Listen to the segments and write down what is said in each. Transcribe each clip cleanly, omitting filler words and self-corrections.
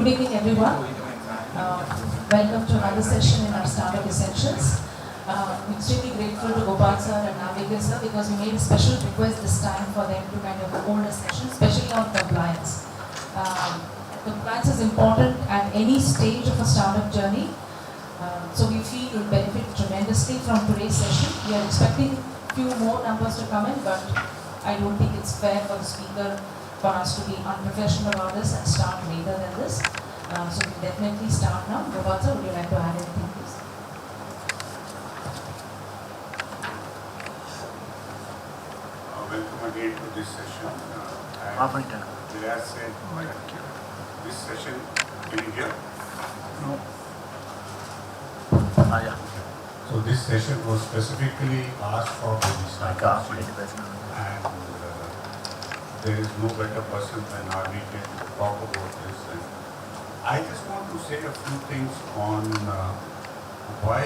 Good evening, everyone. Welcome to another session in our Startup Essentials. I'm extremely grateful to Gopal sir and Naviga sir because we made a special request this time for them to kind of hold a session, especially on compliance. Compliance is important at any stage of a startup journey. So we feel it will benefit tremendously from today's session. We are expecting a few more numbers to come in, but I don't think it's fair for the speaker for us to be unprofessional about this and start later than this. So we definitely start now. Gopal sir, would you like to add anything, please? Welcome again to this session. As said, this session, can you hear? No. Yeah. So this session was specifically asked for by the startup scene, and there is no better person than RVK to talk about this. And I just want to say a few things on why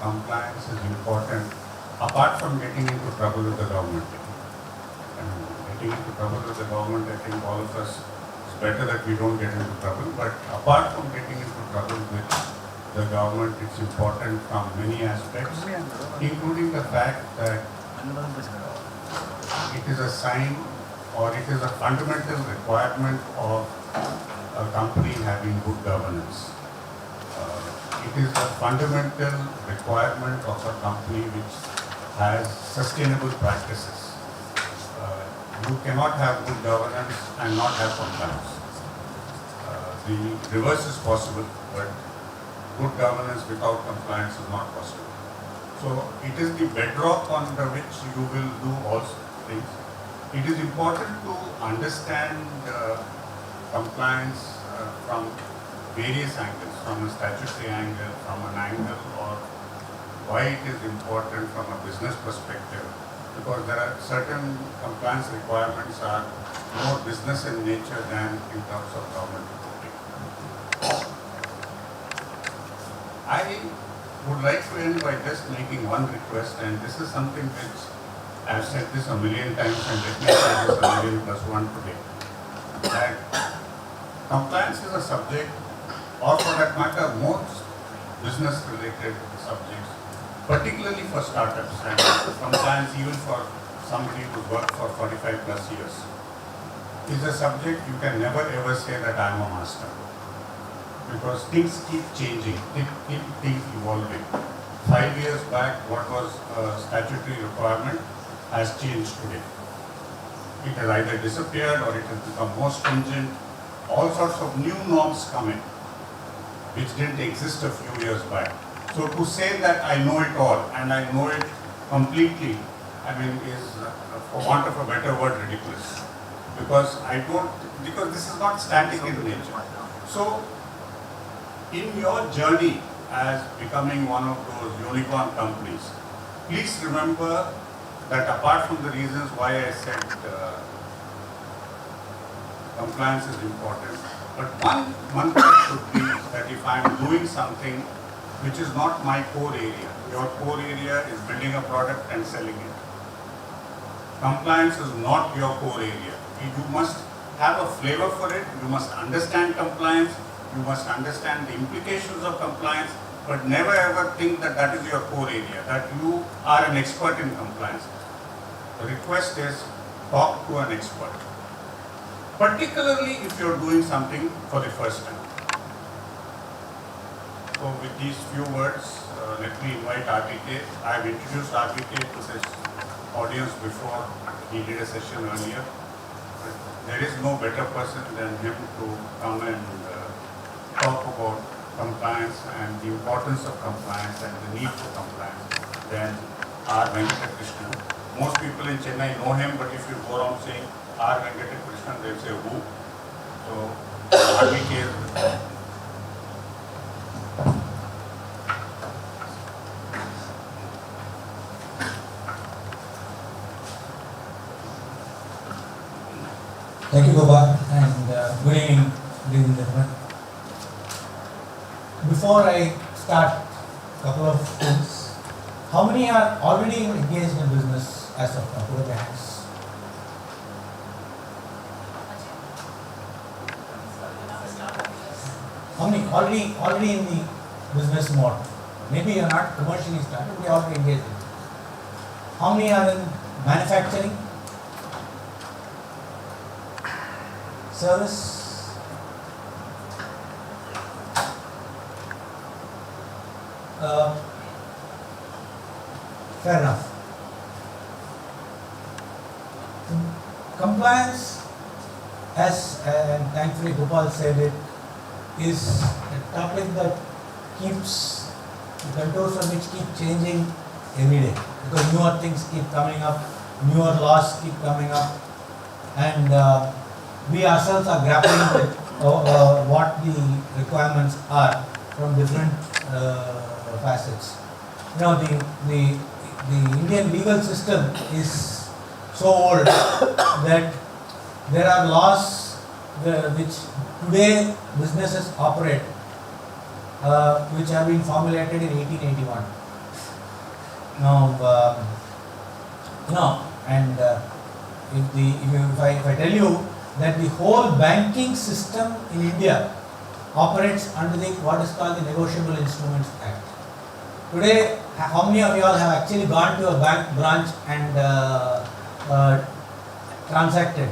compliance is important, apart from getting into trouble with the government. Getting into trouble with the government, I think all of us, it's better that we don't get into trouble, but apart from getting into trouble with the government, it's important from many aspects, including the fact that it is a sign or it is a fundamental requirement of a company having good governance. It is a fundamental requirement of a company which has sustainable practices. You cannot have good governance and not have compliance. The reverse is possible, but good governance without compliance is not possible. So it is the bedrock under which you will do all things. It is important to understand compliance from various angles, from a statutory angle, from an angle or why it is important from a business perspective, because there are certain compliance requirements are more business in nature than in terms of government reporting. I would like to end by just making one request, and this is something which I have said this a million times and let me say this a million plus one today, that compliance is a subject, or for that matter, most business related subjects, particularly for startups and compliance even for somebody who's worked for 45 plus years, is a subject you can never ever say that I am a master. Because things keep changing, keep things evolving. 5 years back, what was a statutory requirement has changed today. It has either disappeared or it has become more stringent. All sorts of new norms come in, which didn't exist a few years back. So to say that I know it all and I know it completely, I mean, is, for want of a better word, ridiculous. Because this is not static in nature. So, in your journey as becoming one of those unicorn companies, please remember that apart from the reasons why I said compliance is important, but one mantra should be that if I am doing something which is not my core area, your core area is building a product and selling it. Compliance is not your core area. You must have a flavor for it, you must understand compliance, you must understand the implications of compliance, but never ever think that that is your core area, that you are an expert in compliance. The request is talk to an expert, particularly if you are doing something for the first time. So with these few words, let me invite RVK. I have introduced RVK to this audience before. He did a session earlier. But there is no better person than him to come and talk about compliance and the importance of compliance and the need for compliance than R. Venkatakrishnan. Most people in Chennai know him, but if you go around saying R. Venkatakrishnan, they'll say who. So RVK is Thank you, Gopal, and good evening, ladies and gentlemen. Before I start, a couple of things. How many are already engaged in business as of now? Put up your hands. How many already in the business mode? Maybe you're not commercially started, but you're already engaged in it. How many are in manufacturing? Service? Fair enough. Compliance, as thankfully Gopal said it, is a topic that keeps, the contours of which keep changing every day, because newer things keep coming up, newer laws keep coming up, and we ourselves are grappling with what the requirements are from different facets. You know, the Indian legal system is so old that there are laws which today businesses operate, which have been formulated in 1881. Now, and if I tell you that the whole banking system in India operates under what is called the Negotiable Instruments Act. Today, how many of you all have actually gone to a bank branch and transacted?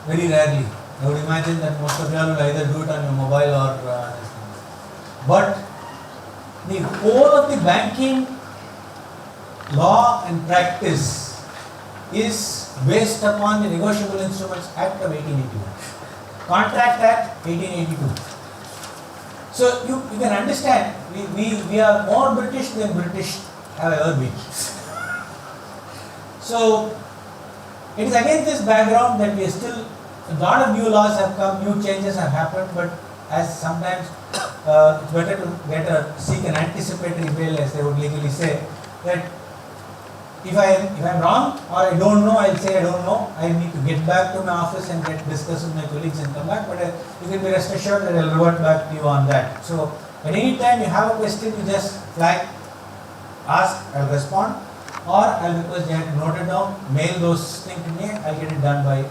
Very rarely. I would imagine that most of you all will either do it on your mobile or but the whole of the banking law and practice is based upon the Negotiable Instruments Act of 1881. Contract Act 1882. So you can understand, we are more British than British have ever been. So it is against this background that we are still, a lot of new laws have come, new changes have happened, but as sometimes it's better to seek an anticipatory bail, as they would legally say, that if I'm wrong or I don't know, I'll say I don't know. I need to get back to my office and discuss with my colleagues and come back. But you can be rest assured that I'll revert back to you on that. So at any time you have a question, you just flag, ask, I'll respond, or I'll request you to note it down, mail those things to me. I'll get it done by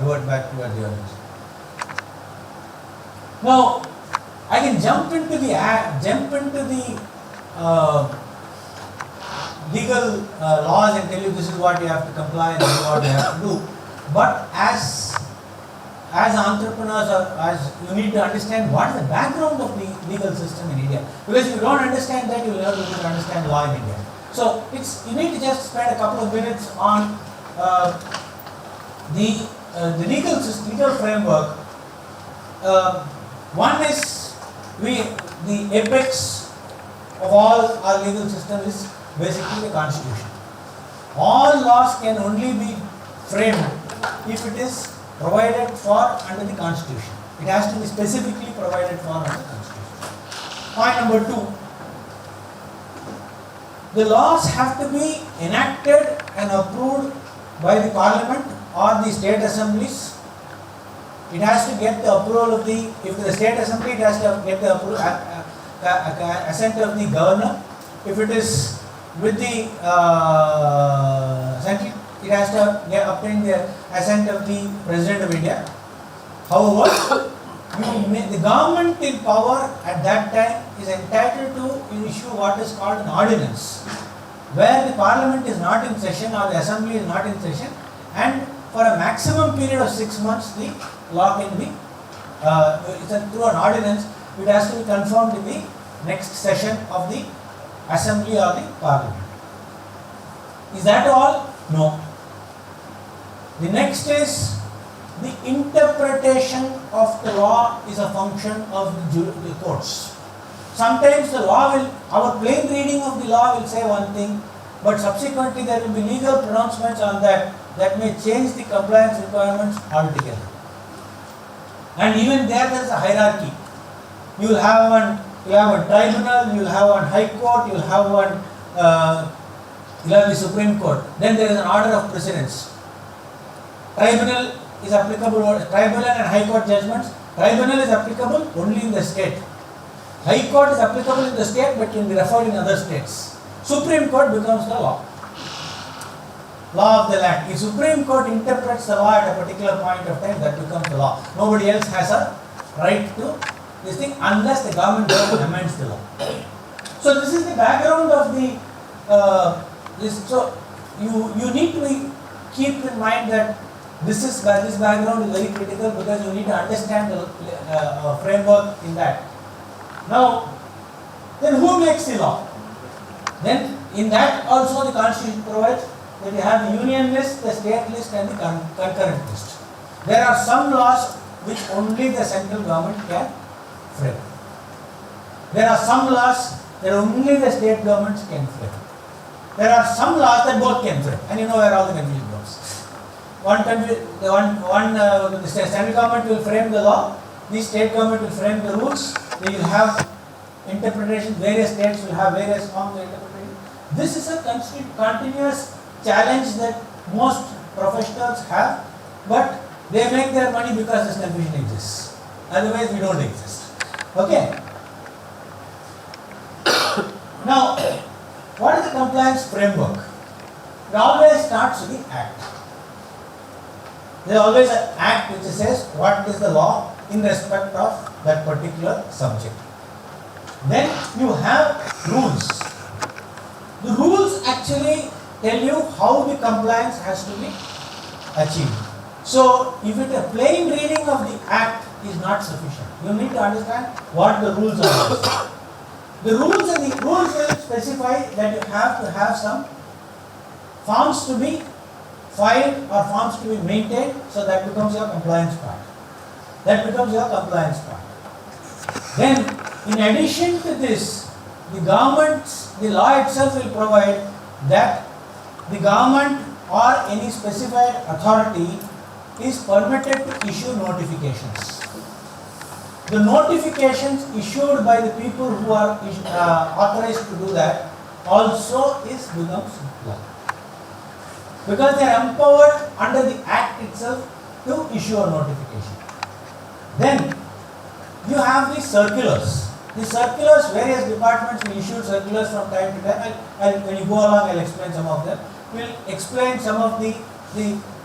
revert back to you at the earliest. Now I can jump into the legal laws and tell you this is what you have to comply and this is what you have to do. But as entrepreneurs, or as you need to understand what is the background of the legal system in India. Because if you don't understand that, you will never be able to understand law in India. So you need to just spend a couple of minutes on the legal framework. One is the apex of all our legal system is basically the Constitution. All laws can only be framed if it is provided for under the Constitution. It has to be specifically provided for under the Constitution. Point number 2. The laws have to be enacted and approved by the Parliament or the state assemblies. It has to get the approval of if the state assembly, it has to get the assent of the governor. If it is with the central, it has to obtain the assent of the President of India. However, the government in power at that time is entitled to issue what is called an ordinance, where the Parliament is not in session or the Assembly is not in session, and for a maximum period of 6 months, the law can be, through an ordinance, it has to be confirmed in the next session of the Assembly or the Parliament. Is that all? No. The next is the interpretation of the law is a function of the courts. Sometimes the law our plain reading of the law will say one thing, but subsequently there will be legal pronouncements on that may change the compliance requirements altogether. And even there is a hierarchy. You will have a tribunal, you will have one high court, you will have the Supreme Court. Then there is an order of precedence. Tribunal is applicable, tribunal and high court judgments. Tribunal is applicable only in the state. High court is applicable in the state but can be referred in other states. Supreme Court becomes the law. Law of the land. If Supreme Court interprets the law at a particular point of time, that becomes the law. Nobody else has a right to this thing unless the government amends the law. So this is the background of the this. So you need to keep in mind that this background is very critical because you need to understand the framework in that. Now, then who makes the law? Then in that also the constitution provides that you have the union list, the state list and the concurrent list. There are some laws which only the central government can frame. There are some laws that only the state governments can frame. There are some laws that both can frame, and you know where all the confusion goes. The central government will frame the law, the state government will frame the rules, they will have interpretation, various states will have various forms of interpretation. This is a continuous challenge that most professionals have, but they make their money because this confusion exists. Otherwise, we don't exist. Okay? Now, what is the compliance framework? It always starts with the act. There is always an act which says what is the law in respect of that particular subject. Then you have rules. The rules actually tell you how the compliance has to be achieved. So, if a plain reading of the act is not sufficient, you need to understand what the rules are. The rules will specify that you have to have some forms to be filed or forms to be maintained, so that becomes your compliance part. Then, in addition to this, the law itself will provide that the government or any specified authority is permitted to issue notifications. The notifications issued by the people who are authorized to do that also becomes law. Because they are empowered under the act itself to issue a notification. Then you have the circulars. The circulars, various departments will issue circulars from time to time. When you go along, I'll explain some of them. We'll explain some of the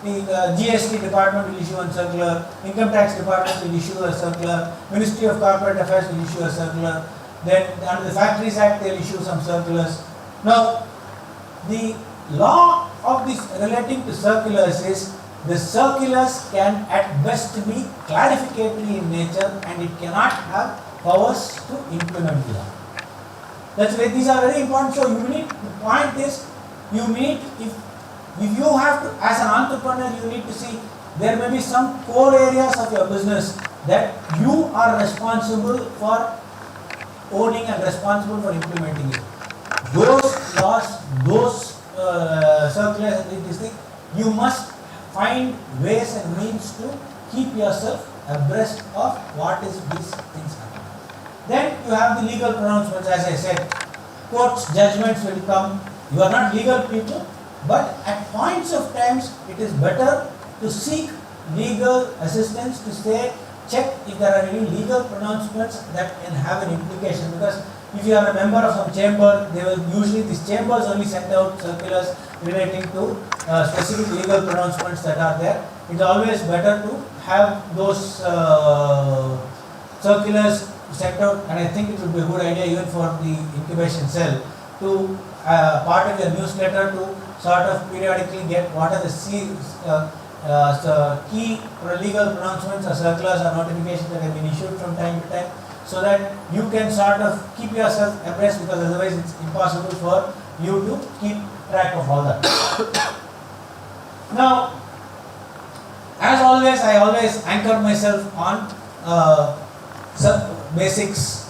GST department will issue a circular, income tax department will issue a circular, Ministry of Corporate Affairs will issue a circular, then under the Factories Act they will issue some circulars. Now, the law of this relating to circulars is the circulars can at best be clarificatory in nature and it cannot have powers to implement law. That's why these are very important. So the point is, if you have to, as an entrepreneur, you need to see there may be some core areas of your business that you are responsible for owning and responsible for implementing it. Those laws, those circulars and this thing, you must find ways and means to keep yourself abreast of what is these things happening. Then you have the legal pronouncements, as I said. Courts, judgments will come. You are not legal people, but at points of times it is better to seek legal assistance to check if there are any legal pronouncements that can have an implication. Because if you are a member of some chamber, they will usually, these chambers only send out circulars relating to specific legal pronouncements that are there. It is always better to have those circulars sent out, and I think it would be a good idea even for the incubation cell to part of your newsletter to sort of periodically get what are the key legal pronouncements or circulars or notifications that have been issued from time to time, so that you can sort of keep yourself abreast, because otherwise it's impossible for you to keep track of all that. Now, as always, I always anchor myself on some basics.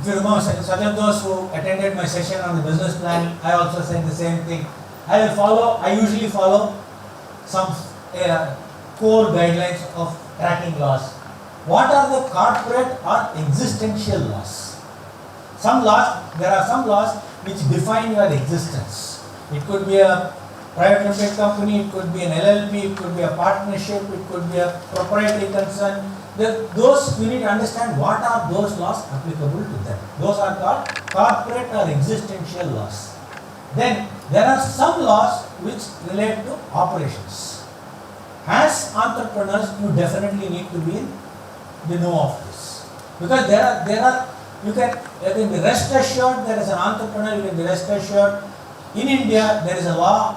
If you remember, such of those who attended my session on the business plan, I also said the same thing. I usually follow some core guidelines of tracking laws. What are the corporate or existential laws? There are some laws which define your existence. It could be a private limited company, it could be an LLP, it could be a partnership, it could be a proprietary concern. Those you need to understand what are those laws applicable to them. Those are called corporate or existential laws. Then there are some laws which relate to operations. As entrepreneurs, you definitely need to be in they know of this. Because you can be rest assured, there is an entrepreneur, you can be rest assured, in India there is a law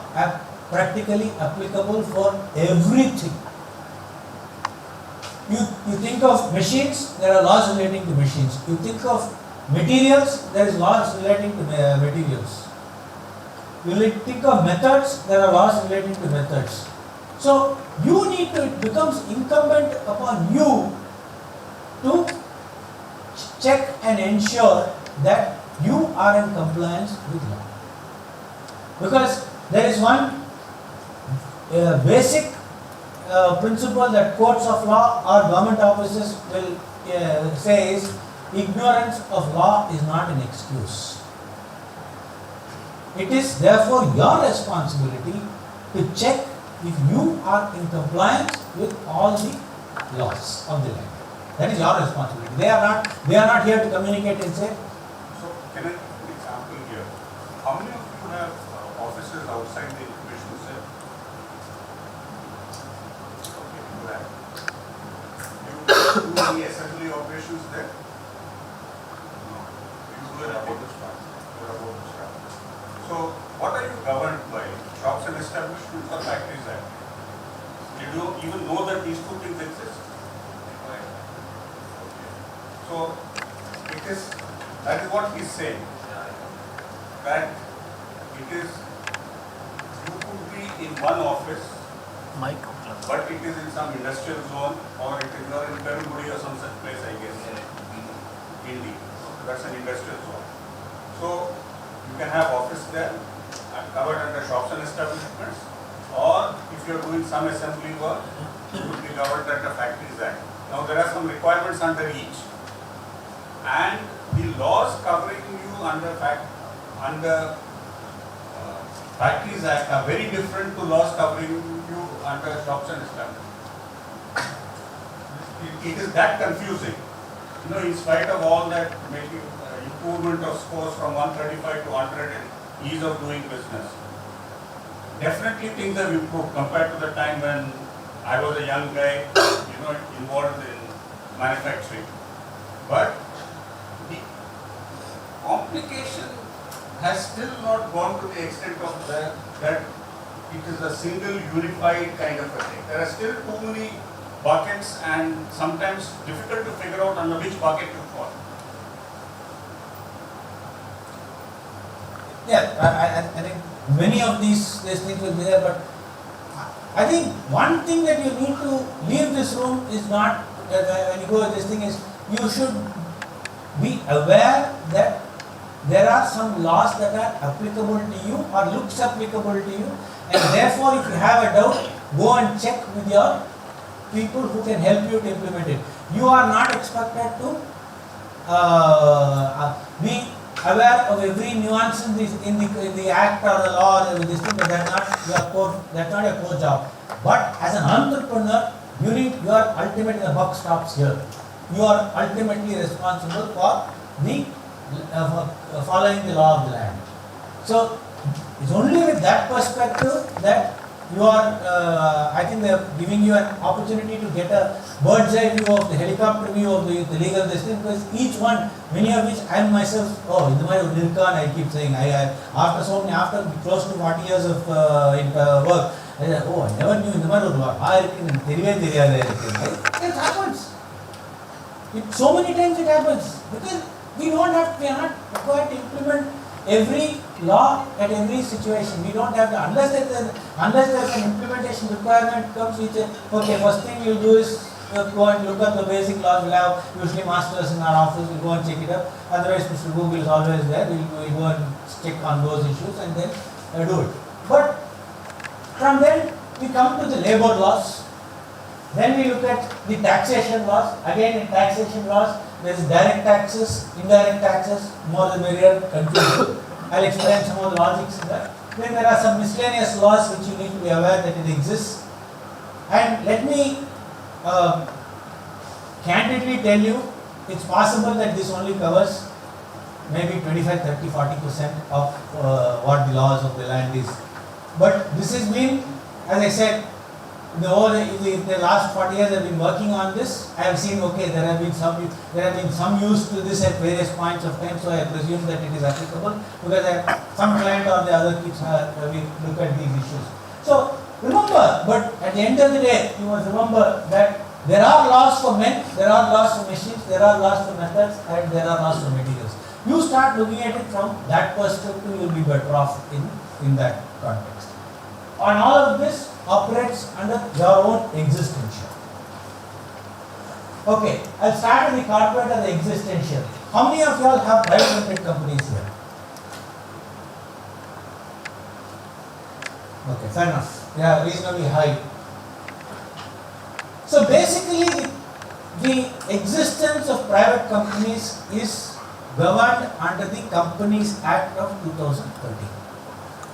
practically applicable for everything. You think of machines, there are laws relating to machines. You think of materials, there is laws relating to materials. You think of methods, there are laws relating to methods. So you need to, it becomes incumbent upon you to check and ensure that you are in compliance with law. Because there is one basic principle that courts of law or government officers will say is, ignorance of law is not an excuse. It is therefore your responsibility to check if you are in compliance with all the laws of the land. That is your responsibility. They are not here to communicate and say. So can I give an example here? How many of you have offices outside the information cell? Okay, you have. You do any assembly operations there? No. You do it about the staff. You are about the staff. So what are you governed by? Shops and establishments or factories act? You don't even know that these two things exist. Right. Okay. So that is what he's saying. That it is, you could be in one office, but it is in some industrial zone, or it is in Perumgudi or some such place, I guess. Indeed. That's an industrial zone. So you can have office there, covered under shops and establishments, or if you are doing some assembly work, you will be covered under Factories Act. Now there are some requirements under each, and the laws covering you under Factories Act are very different to laws covering you under shops and establishments. It is that confusing. You know, in spite of all that, making improvement of scores from 135 to 100 and ease of doing business. Definitely things have improved compared to the time when I was a young guy, involved in manufacturing. But the complication has still not gone to the extent of that it is a single unified kind of a thing. There are still too many buckets and sometimes difficult to figure out under which bucket to fall. Yeah, I think many of these things will be there, but I think one thing that you need to leave this room is not, when you go, this thing is, you should be aware that there are some laws that are applicable to you or looks applicable to you, and therefore if you have a doubt, go and check with your people who can help you to implement it. You are not expected to be aware of every nuance in the act or the law or this thing, but that's not your core job. But as an entrepreneur, you are ultimately, the buck stops here. You are ultimately responsible for the following the law of the land. So it's only with that perspective that you are, I think they are giving you an opportunity to get a bird's eye view of the helicopter view of the legal system, because each one, many of which I myself, in the matter of Nirkan, I keep saying, after close to 40 years of work, I said, I never knew in the matter of law. It happens. So many times it happens, because we are not required to implement every law at every situation. We don't have to, unless there's an implementation requirement comes, we say, okay, first thing we'll do is go and look at the basic laws. We'll have usually masters in our office, we'll go and check it up. Otherwise, Mr. Google is always there. We'll go and stick on those issues and then do it. But from then, we come to the labor laws. Then we look at the taxation laws. Again, in taxation laws, there is direct taxes, indirect taxes, more the merrier, confusion. I'll explain some of the logics in that. Then there are some miscellaneous laws which you need to be aware that it exists. And let me candidly tell you, it's possible that this only covers maybe 25, 30, 40% of what the laws of the land is. But this has been, as I said, in the last 40 years I've been working on this, I have seen, okay, there have been some use to this at various points of time, so I presume that it is applicable because some client or the other keeps we look at these issues. So remember, but at the end of the day, you must remember that there are laws for men, there are laws for machines, there are laws for methods, and there are laws for materials. You start looking at it from that perspective, you will be better off in that context. And all of this operates under your own existential. Okay, I'll start with the corporate and the existential. How many of you all have private limited companies here? Okay, fair enough. They are reasonably high. So basically, the existence of private companies is governed under the Companies Act of 2013.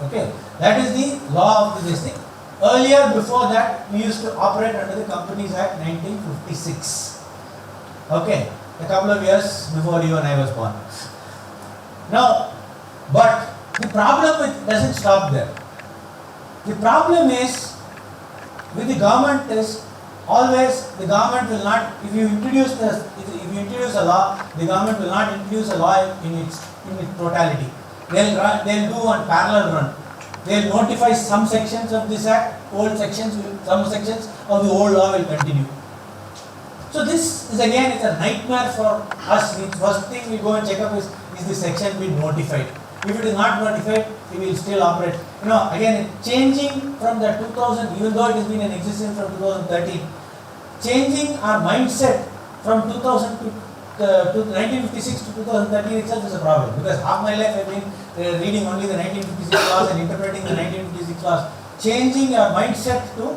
Okay, that is the law of this thing. Earlier, before that, we used to operate under the Companies Act 1956. Okay, a couple of years before you and I was born. Now, but the problem doesn't stop there. The problem is with the government is always the government will not, if you introduce a law, the government will not introduce a law in its totality. They'll do one parallel run. They'll notify some sections of this act, some sections of the old law will continue. So this is again, it's a nightmare for us. The first thing we go and check up is the section being notified. If it is not notified, it will still operate. Again, changing from the 2000, even though it has been in existence from 2013, changing our mindset from 2000 to 1956 to 2013 itself is a problem, because half my life I've been reading only the 1956 laws and interpreting the 1956 laws. Changing your mindset to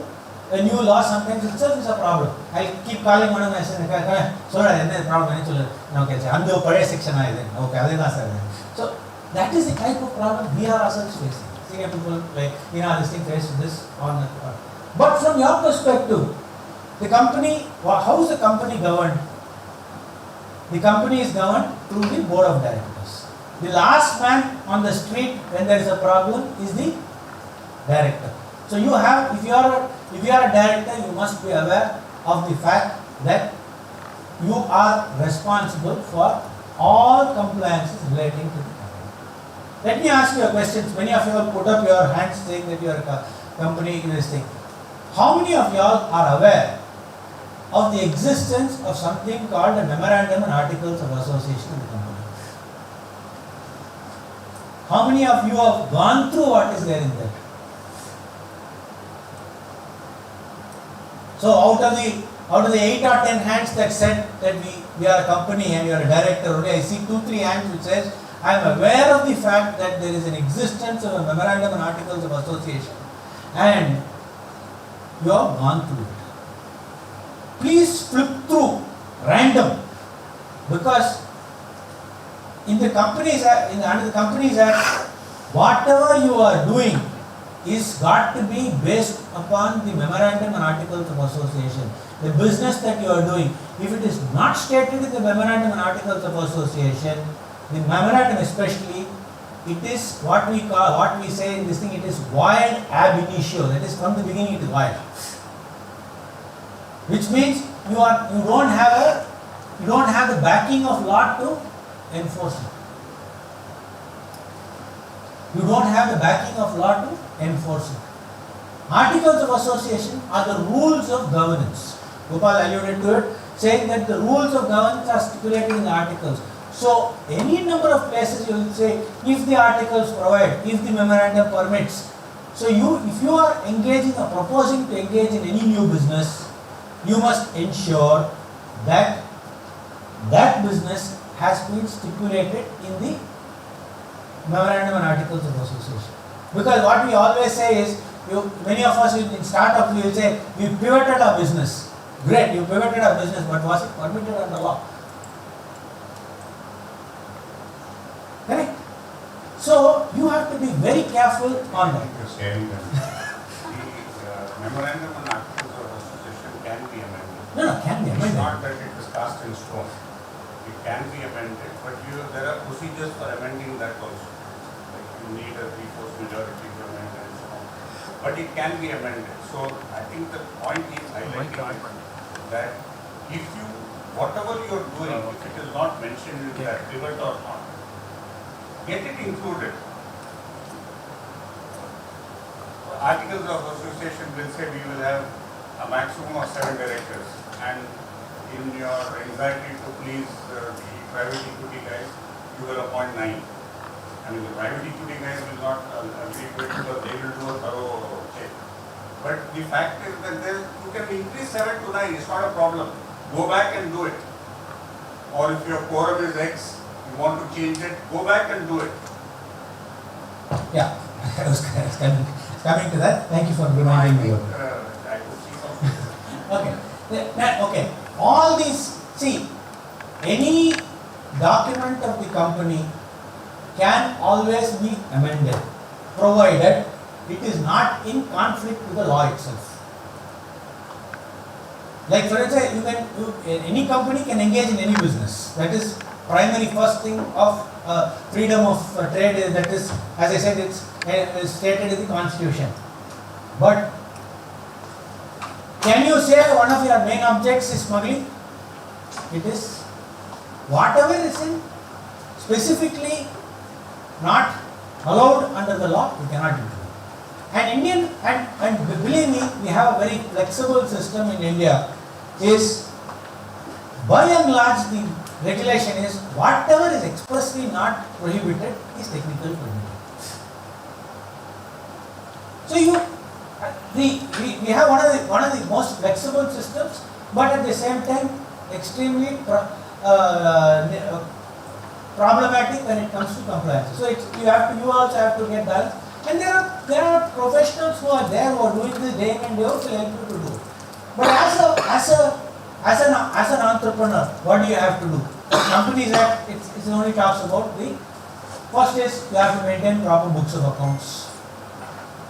a new law sometimes itself is a problem. I keep calling one of my students, so that is the type of problem we are ourselves facing. Senior people like this thing face this on that. But from your perspective, the company, how is the company governed? The company is governed through the board of directors. The last man on the street when there is a problem is the director. So you have, if you are a director, you must be aware of the fact that you are responsible for all compliances relating to the company. Let me ask you a question. Many of you all put up your hands saying that you are a company investing. How many of you all are aware of the existence of something called a memorandum and articles of association in the company? How many of you have gone through what is there in that? So out of the 8 or 10 hands that said that we are a company and you are a director, only I see 2-3 hands which says I am aware of the fact that there is an existence of a memorandum and articles of association and you have gone through it. Please flip through random, because in the Companies Act, under the Companies Act, whatever you are doing is got to be based upon the memorandum and articles of association. The business that you are doing, if it is not stated in the memorandum and articles of association, the memorandum especially, it is what we say in this thing, it is void ab initio. That is, from the beginning it is void. Which means you don't have the backing of law to enforce it. You don't have the backing of law to enforce it. Articles of association are the rules of governance. Gopal alluded to it, saying that the rules of governance are stipulated in the articles. So, any number of places you will say, if the articles provide, if the memorandum permits. So, if you are engaging or proposing to engage in any new business, you must ensure that that business has been stipulated in the memorandum and articles of association. Because what we always say is, many of us in startups we will say, we pivoted our business. Great, you pivoted our business, but was it permitted under law? Correct? So, you have to be very careful on that. You're saying that the memorandum and articles of association can be amended. No, can be It's amended. not that it is cast in stone. It can be amended, but there are procedures for amending that also. Like you need a 3/4 majority to amend and so on. but it can be amended. So I think the point is highlighting that if you, whatever you are doing, if it is not mentioned in that pivot or not, get it included. Articles of association will say we will have a maximum of 7 directors, and in your anxiety to please the private equity guys, you will appoint 9. I mean, the private equity guys will not agree to it because they will do a thorough check. But the fact is that you can increase 7 to 9, it's not a problem. Go back and do it. Or if your quorum is X, you want to change it, go back and do it. Yeah, I was coming to that. Thank you for reminding me. I could see something. Okay. All these, see, any document of the company can always be amended, provided it is not in conflict with the law itself. Like for instance, any company can engage in any business. That is primary first thing of freedom of trade. That is, as I said, it's stated in the constitution. But can you say one of your main objects is smuggling? It is whatever is in specifically not allowed under the law, you cannot do it. And believe me, we have a very flexible system in India. Is by and large the regulation is whatever is expressly not prohibited is technically permitted. So we have one of the most flexible systems, but at the same time extremely problematic when it comes to compliance. So you also have to get balance. And there are professionals who are there who are doing this day in and day out to help you to do. But as an entrepreneur, what do you have to do? Companies Act, it only talks about the first is you have to maintain proper books of accounts.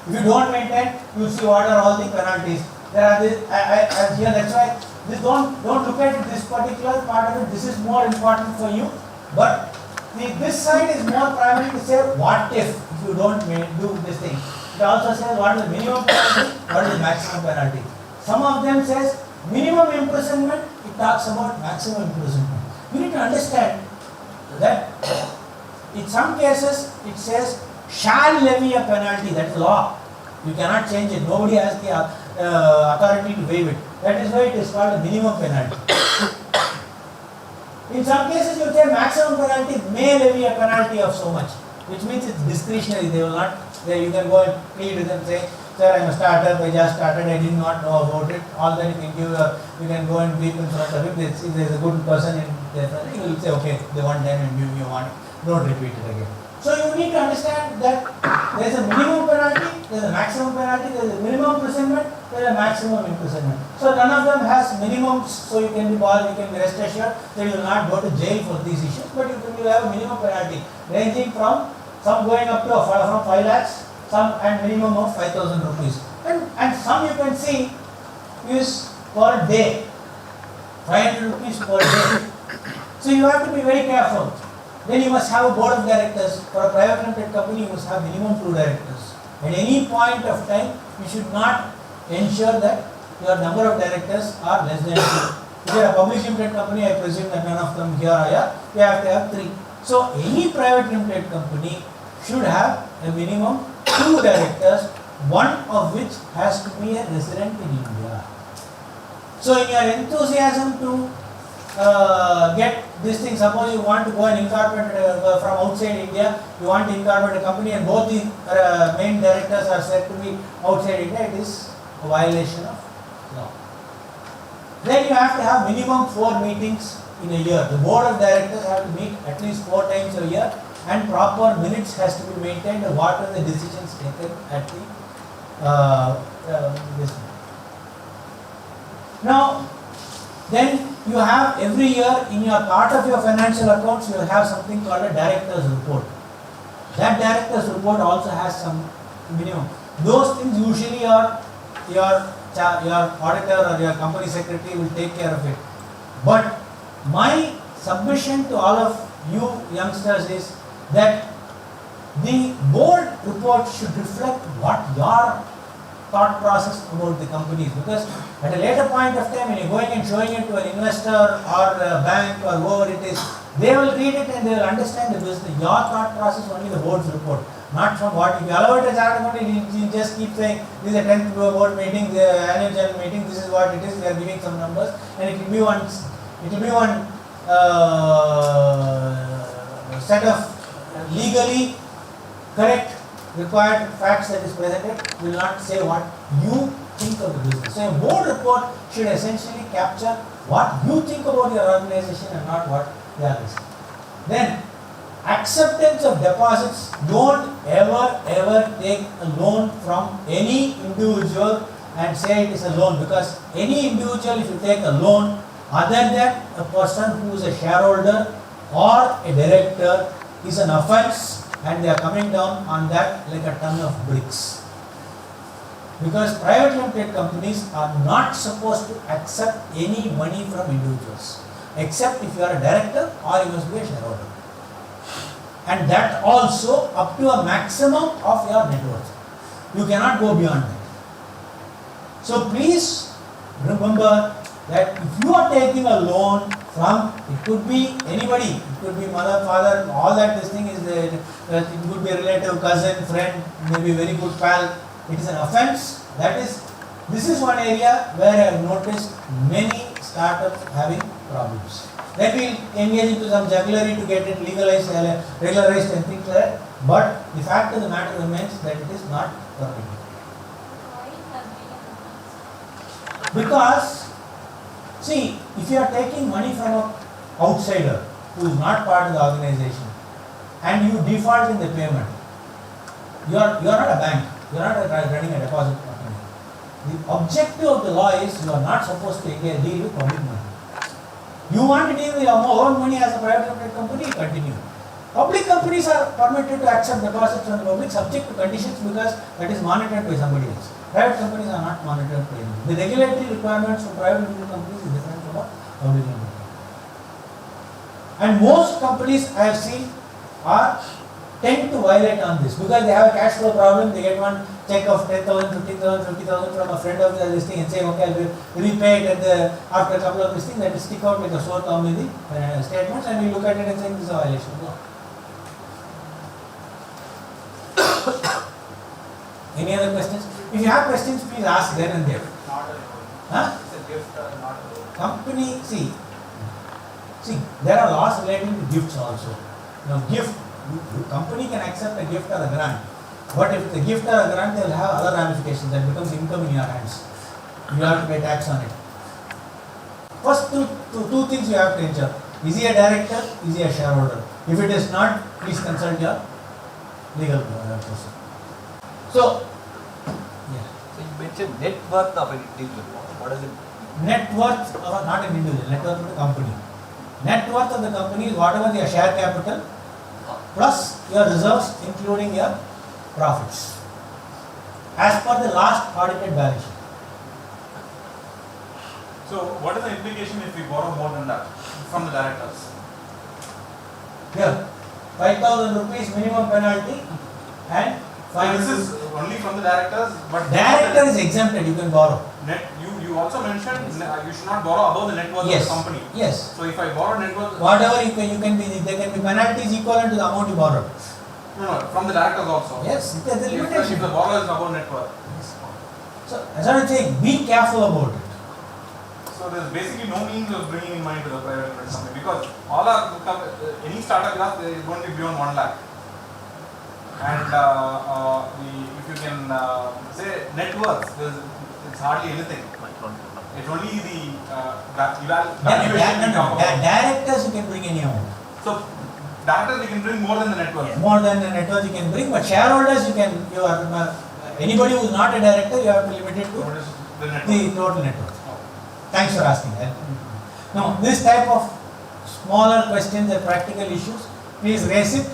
If you don't maintain, you see what are all the penalties. There are this, that's why don't look at this particular part of it. This is more important for you. But this side is more primary to say what if you don't do this thing. It also says what is the minimum penalty, what is the maximum penalty. Some of them says minimum imprisonment, it talks about maximum imprisonment. You need to understand that in some cases it says shall levy a penalty, that is law. You cannot change it, nobody has the authority to waive it. That is why it is called a minimum penalty. In some cases you say maximum penalty may levy a penalty of so much, which means it's discretionary. They will not, you can go and plead with them and say, sir, I am a startup, I just started, I did not know about it. All that you can give, you can go and weep in front of him. If there is a good person in there, he will say, okay, the one time and you want, don't repeat it again. So you need to understand that there is a minimum penalty, there is a maximum penalty, there is a minimum imprisonment, there is a maximum imprisonment. So none of them has minimums, so you can be rest assured that you will not go to jail for these issues, but you will have a minimum penalty ranging from some going up to from 5 lakhs, some and minimum of 5,000 rupees. And some you can see is per day, 500 rupees per day. So you have to be very careful. Then you must have a board of directors. For a private limited company, you must have minimum 2 directors. At any point of time, you should not ensure that your number of directors are less than 2. If you are a public limited company, I presume that none of them here are here, you have to have 3. So any private limited company should have a minimum 2 directors, one of which has to be a resident in India. So in your enthusiasm to get this thing, suppose you want to go and incorporate from outside India, you want to incorporate a company and both the main directors are said to be outside India, it is a violation of law. Then you have to have minimum 4 meetings in a year. The board of directors have to meet at least 4 times a year, and proper minutes has to be maintained of what are the decisions taken at the this. Now, then you have every year in your part of your financial accounts, you will have something called a director's report. That director's report also has some minimum. Those things usually your auditor or your company secretary will take care of it. But my submission to all of you youngsters is that the board report should reflect what your thought process about the companies, because at a later point of time when you're going and showing it to an investor or a bank or whoever it is, they will read it and they will understand the business. Your thought process only the board's report, not from what if you allow it as article, you just keep saying this is a 10th board meeting, the annual general meeting, this is what it is, they are giving some numbers, and it will be one set of legally correct required facts that is presented, will not say what you think of the business. So a board report should essentially capture what you think about your organization and not what they are saying. Then acceptance of deposits, don't ever take a loan from any individual and say it is a loan, because any individual, if you take a loan other than a person who is a shareholder or a director, is an offense, and they are coming down on that like a ton of bricks. Because private limited companies are not supposed to accept any money from individuals, except if you are a director or you must be a shareholder. And that also up to a maximum of your net worth. You cannot go beyond that. So please remember that if you are taking a loan from, it could be anybody, it could be mother, father, all that this thing is, it could be a relative, cousin, friend, maybe very good pal, it is an offense. This is one area where I have noticed many startups having problems. Then we will engage into some jugglery to get it legalized, regularized and things like that, but the fact of the matter remains that it is not permitted. Because, see, if you are taking money from an outsider who is not part of the organization and you default in the payment, you are not a bank, you are not running a deposit company. The objective of the law is you are not supposed to deal with public money. You want to deal with your own money as a private limited company, continue. Public companies are permitted to accept deposits from the public subject to conditions because that is monitored by somebody else. Private companies are not monitored by anyone. The regulatory requirements for private limited companies is different from a public limited company. And most companies I have seen tend to violate on this because they have a cash flow problem. They get one check of 10,000, 15,000, 50,000 from a friend of this thing and say, okay, I will repay it after a couple of this thing. That will stick out like a sore thumb in the statements, and we look at it and say this is a violation of law. Any other questions? If you have questions, please ask then and there. Not a loan. Huh? It's a gift or not a loan. Company, see, there are laws relating to gifts also. Now, gift, company can accept a gift or a grant, but if the gift or a grant, they will have other ramifications that becomes income in your hands. You have to pay tax on it. First, two things you have to ensure. Is he a director? Is he a shareholder? If it is not, please consult your legal person. So, yeah. So you mentioned net worth of an individual. What does it mean? Net worth of not an individual, net worth of the company. Net worth of the company is whatever your share capital plus your reserves including your profits as per the last audited balance sheet. So what is the implication if we borrow more than that from the directors? Here, 5,000 rupees minimum penalty and So this is only from the directors, but director is exempted, you can borrow. You also mentioned you should not borrow above the net worth of the company. Yes. So if I borrow net worth, Whatever there can be penalties equivalent to the amount you borrowed. no, from the directors also. Yes, there is a If limitation. the borrower is above net worth. So, as I was saying, be careful about it. So there is basically no means of bringing in money to the private limited company because all our any startup class is going to be beyond 1 lakh. And if you can say net worth, it's hardly anything. It's only the valuation. Directors you can bring any amount. So directors you can bring more than the net worth. More than the net worth you can bring, but shareholders anybody who is not a director, you have to limit it to What is the net the worth? total net worth. Thanks for asking that. Now, this type of smaller questions and practical issues, please raise it.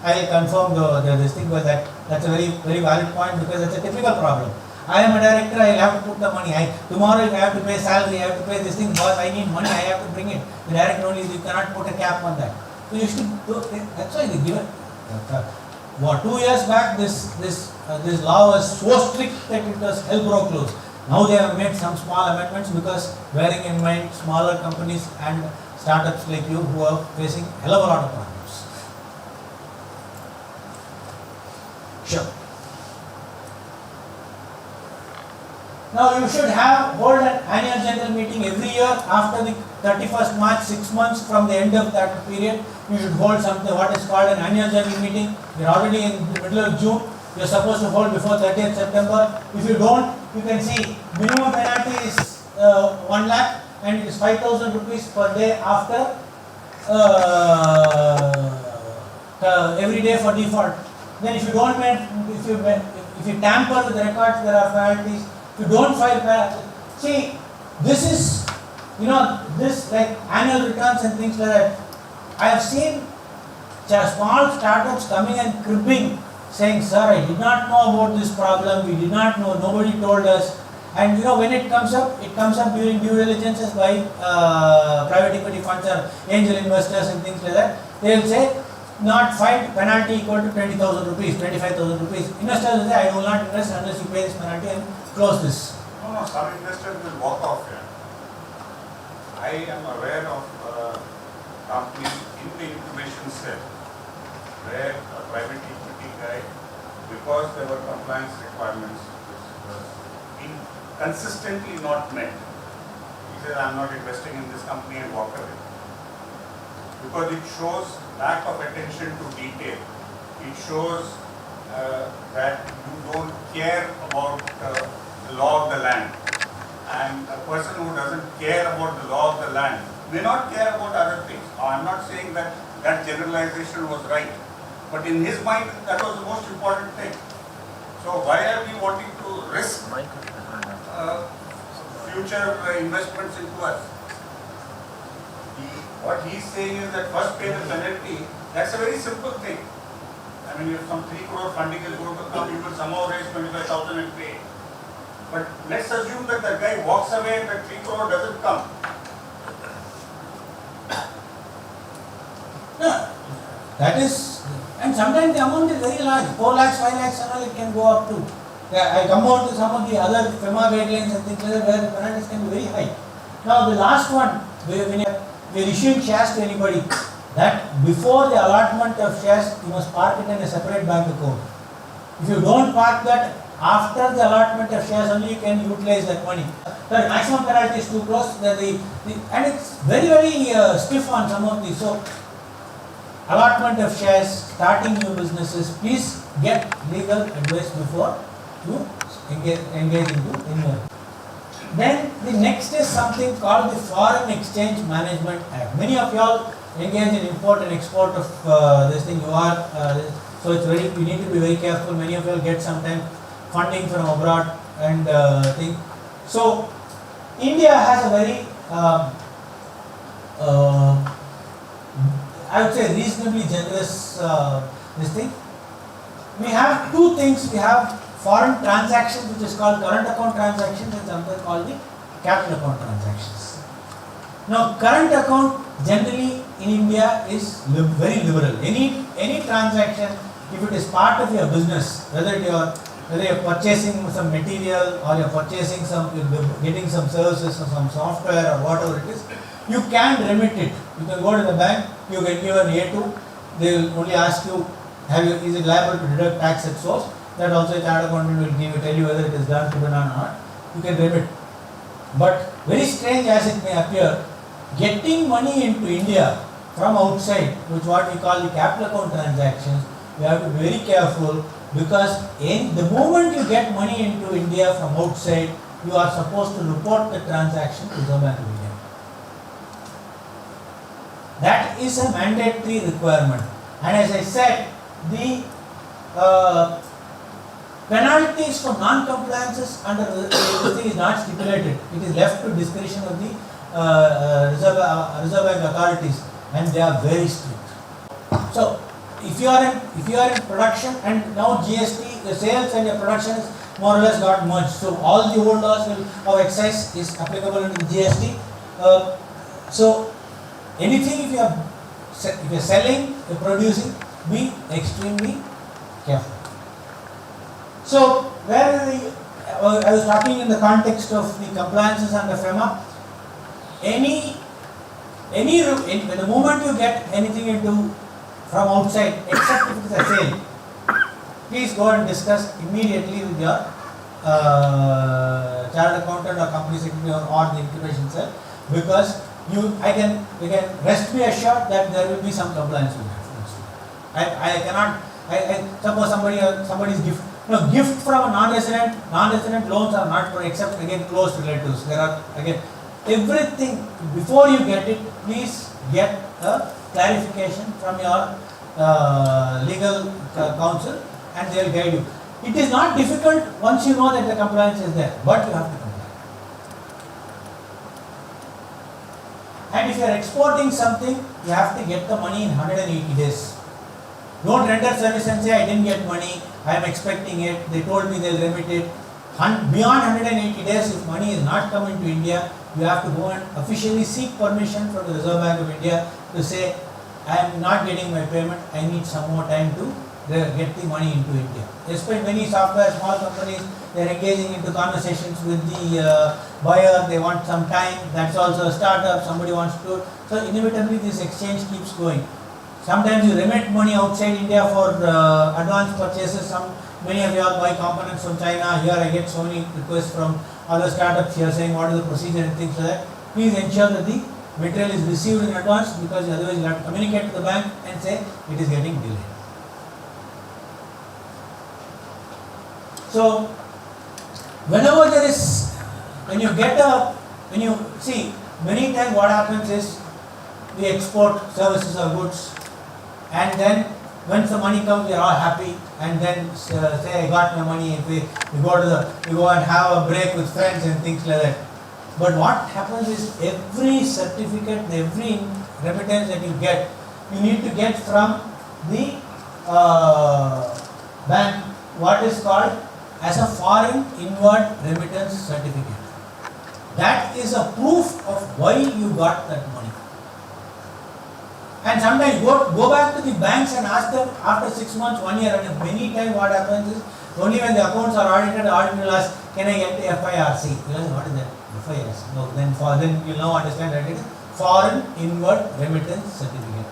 I will confirm this thing because that's a very valid point because it's a typical problem. I am a director, I will have to put the money. Tomorrow if I have to pay salary, I have to pay this thing, boss, I need money, I have to bring it. The director only, you cannot put a cap on that. So you should do, that's why they give it. 2 years back, this this law was so strict that it was hell broke loose. Now they have made some small amendments because bearing in mind smaller companies and startups like you who are facing hell of a lot of problems. Sure. Now you should hold an annual general meeting every year after the 31st March, 6 months from the end of that period. You should hold something what is called an annual general meeting. We are already in the middle of June. You are supposed to hold before 30th September. If you don't, you can see minimum penalty is 1 lakh and it is 5,000 rupees per day after every day for default. Then if you don't if you tamper with the records, there are penalties. If you don't file see, this is, this like annual returns and things like that. I have seen small startups coming and cribbing, saying, sir, I did not know about this problem, we did not know, nobody told us. And when it comes up during due diligences by private equity funds or angel investors and things like that. They will say, not fined, penalty equal to 20,000 rupees, 25,000 rupees. Investors will say, I will not invest unless you pay this penalty and close this. No, some investors will walk off here. I am aware of companies in the incubation cell where a private equity guy, because there were compliance requirements which was consistently not met, he said, I am not investing in this company and walk away. Because it shows lack of attention to detail. It shows that you don't care about the law of the land. And a person who doesn't care about the law of the land may not care about other things. I am not saying that that generalization was right, but in his mind that was the most important thing. So why are we wanting to risk future investments into us? What he is saying is that first pay the penalty. That's a very simple thing. I mean, if some 3 crore funding is going to come, you will somehow raise 25,000 and pay. But let's assume that the guy walks away and that 3 crore doesn't come. No, that is, and sometimes the amount is very large, 4 lakhs, 5 lakhs and all, it can go up to. I come on to some of the other FEMA guidelines and things like that where the penalties can be very high. Now the last one, when we are issuing shares to anybody, that before the allotment of shares, you must park it in a separate bank account. If you don't park that, after the allotment of shares only you can utilize that money. The maximum penalty is 2 crores, and it's very, very stiff on some of these. So, allotment of shares, starting new businesses, please get legal advice before you engage into investment. Then the next is something called the Foreign Exchange Management Act. Many of you all engage in import and export of this thing. So it's you need to be very careful. Many of you all get sometimes funding from abroad and thing. So India has a very I would say reasonably generous this thing. We have two things. We have foreign transactions, which is called current account transactions, and something called the capital account transactions. Now, current account generally in India is very liberal. Any transaction, if it is part of your business, whether you're purchasing some material or you're purchasing you're getting some services or some software or whatever it is, you can remit it. You can go to the bank, you can give an A2, they will only ask you, is it liable to deduct tax at source? That also a chartered accountant will tell you whether it is done to be done or not. You can remit. But very strange as it may appear, getting money into India from outside, which what we call the capital account transactions, you have to be very careful, because the moment you get money into India from outside, you are supposed to report the transaction to Reserve Bank of India. That is a mandatory requirement. And as I said, the penalties for non-compliances under this thing is not stipulated. It is left to discretion of the Reserve Bank authorities, and they are very strict. So, if you are in production, and now GST, the sales and your production is more or less got merged. So all the old laws of excise is applicable in the GST. So anything if you are selling, you are producing, be extremely careful. So, where I was talking in the context of the compliances under FEMA, the moment you get anything into from outside, except if it is a sale, please go and discuss immediately with your chartered accountant or company secretary or the incubation cell, because you can rest be assured that there will be some compliance with that. I cannot. Suppose somebody's gift from a non-resident loans are not for, except again close relatives. There are again everything before you get it. Please get a clarification from your legal counsel, and they will guide you. It is not difficult once you know that the compliance is there, but you have to comply. And if you are exporting something, you have to get the money in 180 days. Don't render service and say, I didn't get money, I am expecting it, they told me they will remit it. Beyond 180 days, if money is not coming to India, you have to go and officially seek permission from the Reserve Bank of India to say, I am not getting my payment, I need some more time to get the money into India. Especially many software small companies, they are engaging into conversations with the buyer, they want some time, that's also a startup, somebody wants to do it. So inevitably this exchange keeps going. Sometimes you remit money outside India for advance purchases. Many of you all buy components from China. Here I get so many requests from other startups here saying what is the procedure and things like that. Please ensure that the material is received in advance, because otherwise you have to communicate to the bank and say it is getting delayed. So whenever there is, when you see, many times what happens is we export services or goods, and then once the money comes, we are all happy, and then say I got my money, and we go and have a break with friends and things like that. But what happens is every certificate, every remittance that you get, you need to get from the bank what is called as a foreign inward remittance certificate. That is a proof of why you got that money. And sometimes go back to the banks and ask them after 6 months, 1 year, and many times what happens is only when the accounts are audited, the auditor will ask, can I get the FIRC? You know, what is that? FIRC. No, then you will now understand that it is foreign inward remittance certificate.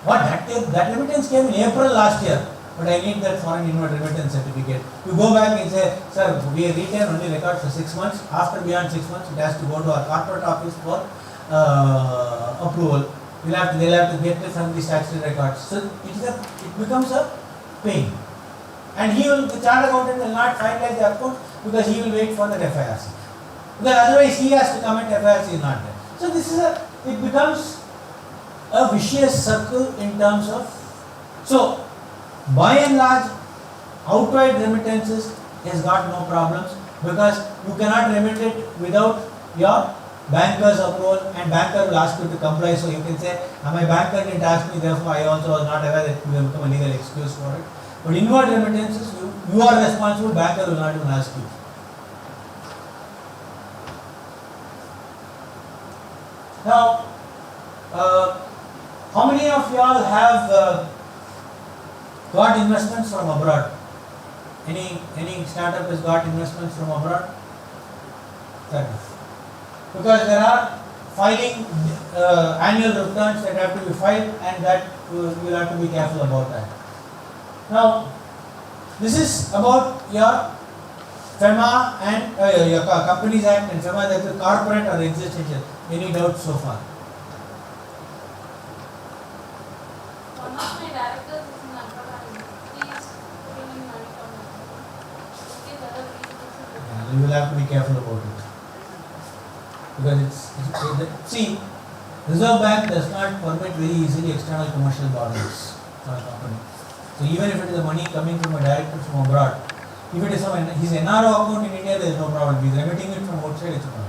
What that remittance came in April last year, but I need that foreign inward remittance certificate. You go back and say, sir, we retain only record for 6 months. After beyond 6 months, it has to go to our corporate office for approval. They'll have to get it from the statutory records. So it becomes a pain. And the chartered accountant will not finalize the account because he will wait for the FIRC. Because otherwise he has to come and FIRC is not there. So it becomes a vicious circle in terms of, so by and large, outright remittances has got no problems, because you cannot remit it without your banker's approval, and banker will ask you to comply. So you can say, my banker didn't ask me, therefore I also was not aware that you will become a legal excuse for it. But inward remittances, you are responsible, banker will not even ask you. Now, how many of you all have got investments from abroad? Any startup has got investments from abroad? Because there are filing annual returns that have to be filed, and that you will have to be careful about that. Now, this is about your FEMA and your Companies Act and FEMA, that is corporate or existential. Any doubts so far? One of my directors is in Untitled. He is putting in money from me. You will have to be careful about it. Because see, Reserve Bank does not permit very easily external commercial borrowings for a company. So even if it is the money coming from a director from abroad, if it is his NRO account in India, there is no problem. If he is remitting it from outside, it's a problem.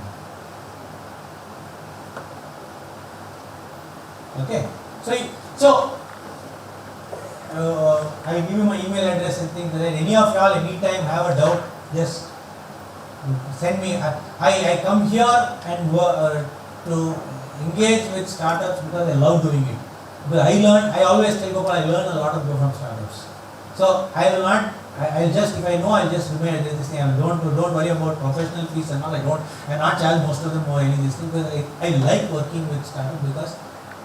Okay. So I will give you my email address and things like that. Any of y'all anytime have a doubt, just send me. I come here and to engage with startups because I love doing it. Because I always tell people I learn a lot of from startups. So I will not I'll just, if I know, I'll just remain at this thing. Don't worry about professional fees and all. I not charge most of them or any this thing, because I like working with startup, because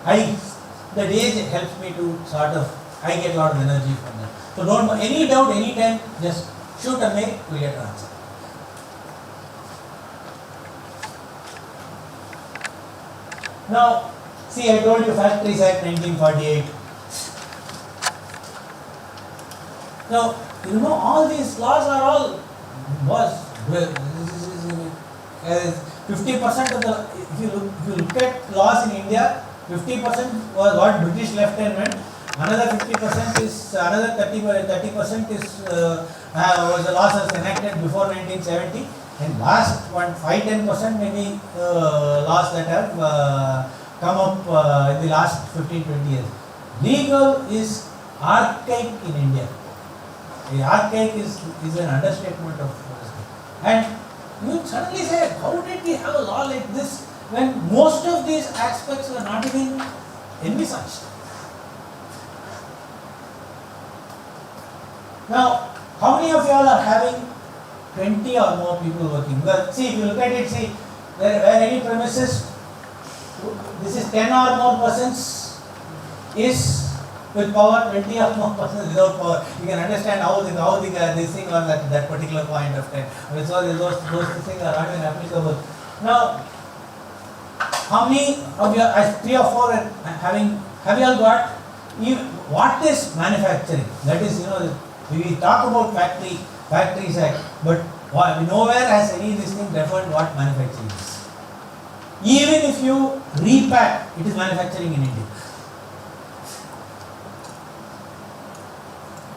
that age helps me to sort of, I get a lot of energy from that. So don't, any doubt, anytime, just shoot a mail, we'll get an answer. Now, see, I told you Factories Act 1948. Now, you know, all these laws are all was 50% of the, if you look at laws in India, 50% was what British left hand meant. Another 50% is, another 30% is was the laws was enacted before 1970, and last 5-10% maybe laws that have come up in the last 15-20 years. Legal is archaic in India. The archaic is an understatement of this. And you suddenly say, how did we have a law like this when most of these aspects were not even envisaged? Now, how many of you all are having 20 or more people working? Well, see, if you look at it, see, where any premises, this is 10 or more persons is with power, 20 or more persons without power. You can understand how this thing on that particular point of time. So those things are not even applicable. Now, how many of you, as 3 or 4 have you all got, what is manufacturing? That is, you know, we talk about Factories Act, but nowhere has any of this thing defined what manufacturing is. Even if you repack, it is manufacturing in India.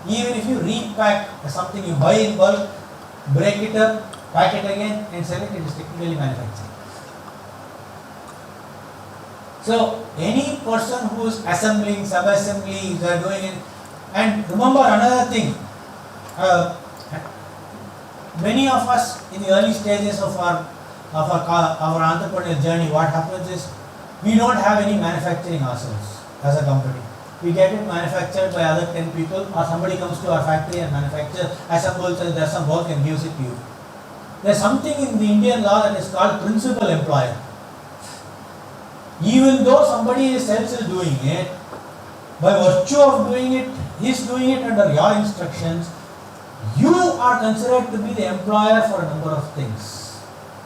Even if you repack something, you buy in bulk, break it up, pack it again and sell it, it is technically manufacturing. So, any person who is assembling, sub-assembly, they are doing it. And remember another thing, many of us in the early stages of our entrepreneurial journey, what happens is, we don't have any manufacturing ourselves as a company. We get it manufactured by other 10 people, or somebody comes to our factory and manufactures, assembles, and does some work and gives it to you. There's something in the Indian law that is called principal employer. Even though somebody else is doing it, by virtue of doing it, he's doing it under your instructions, you are considered to be the employer for a number of things.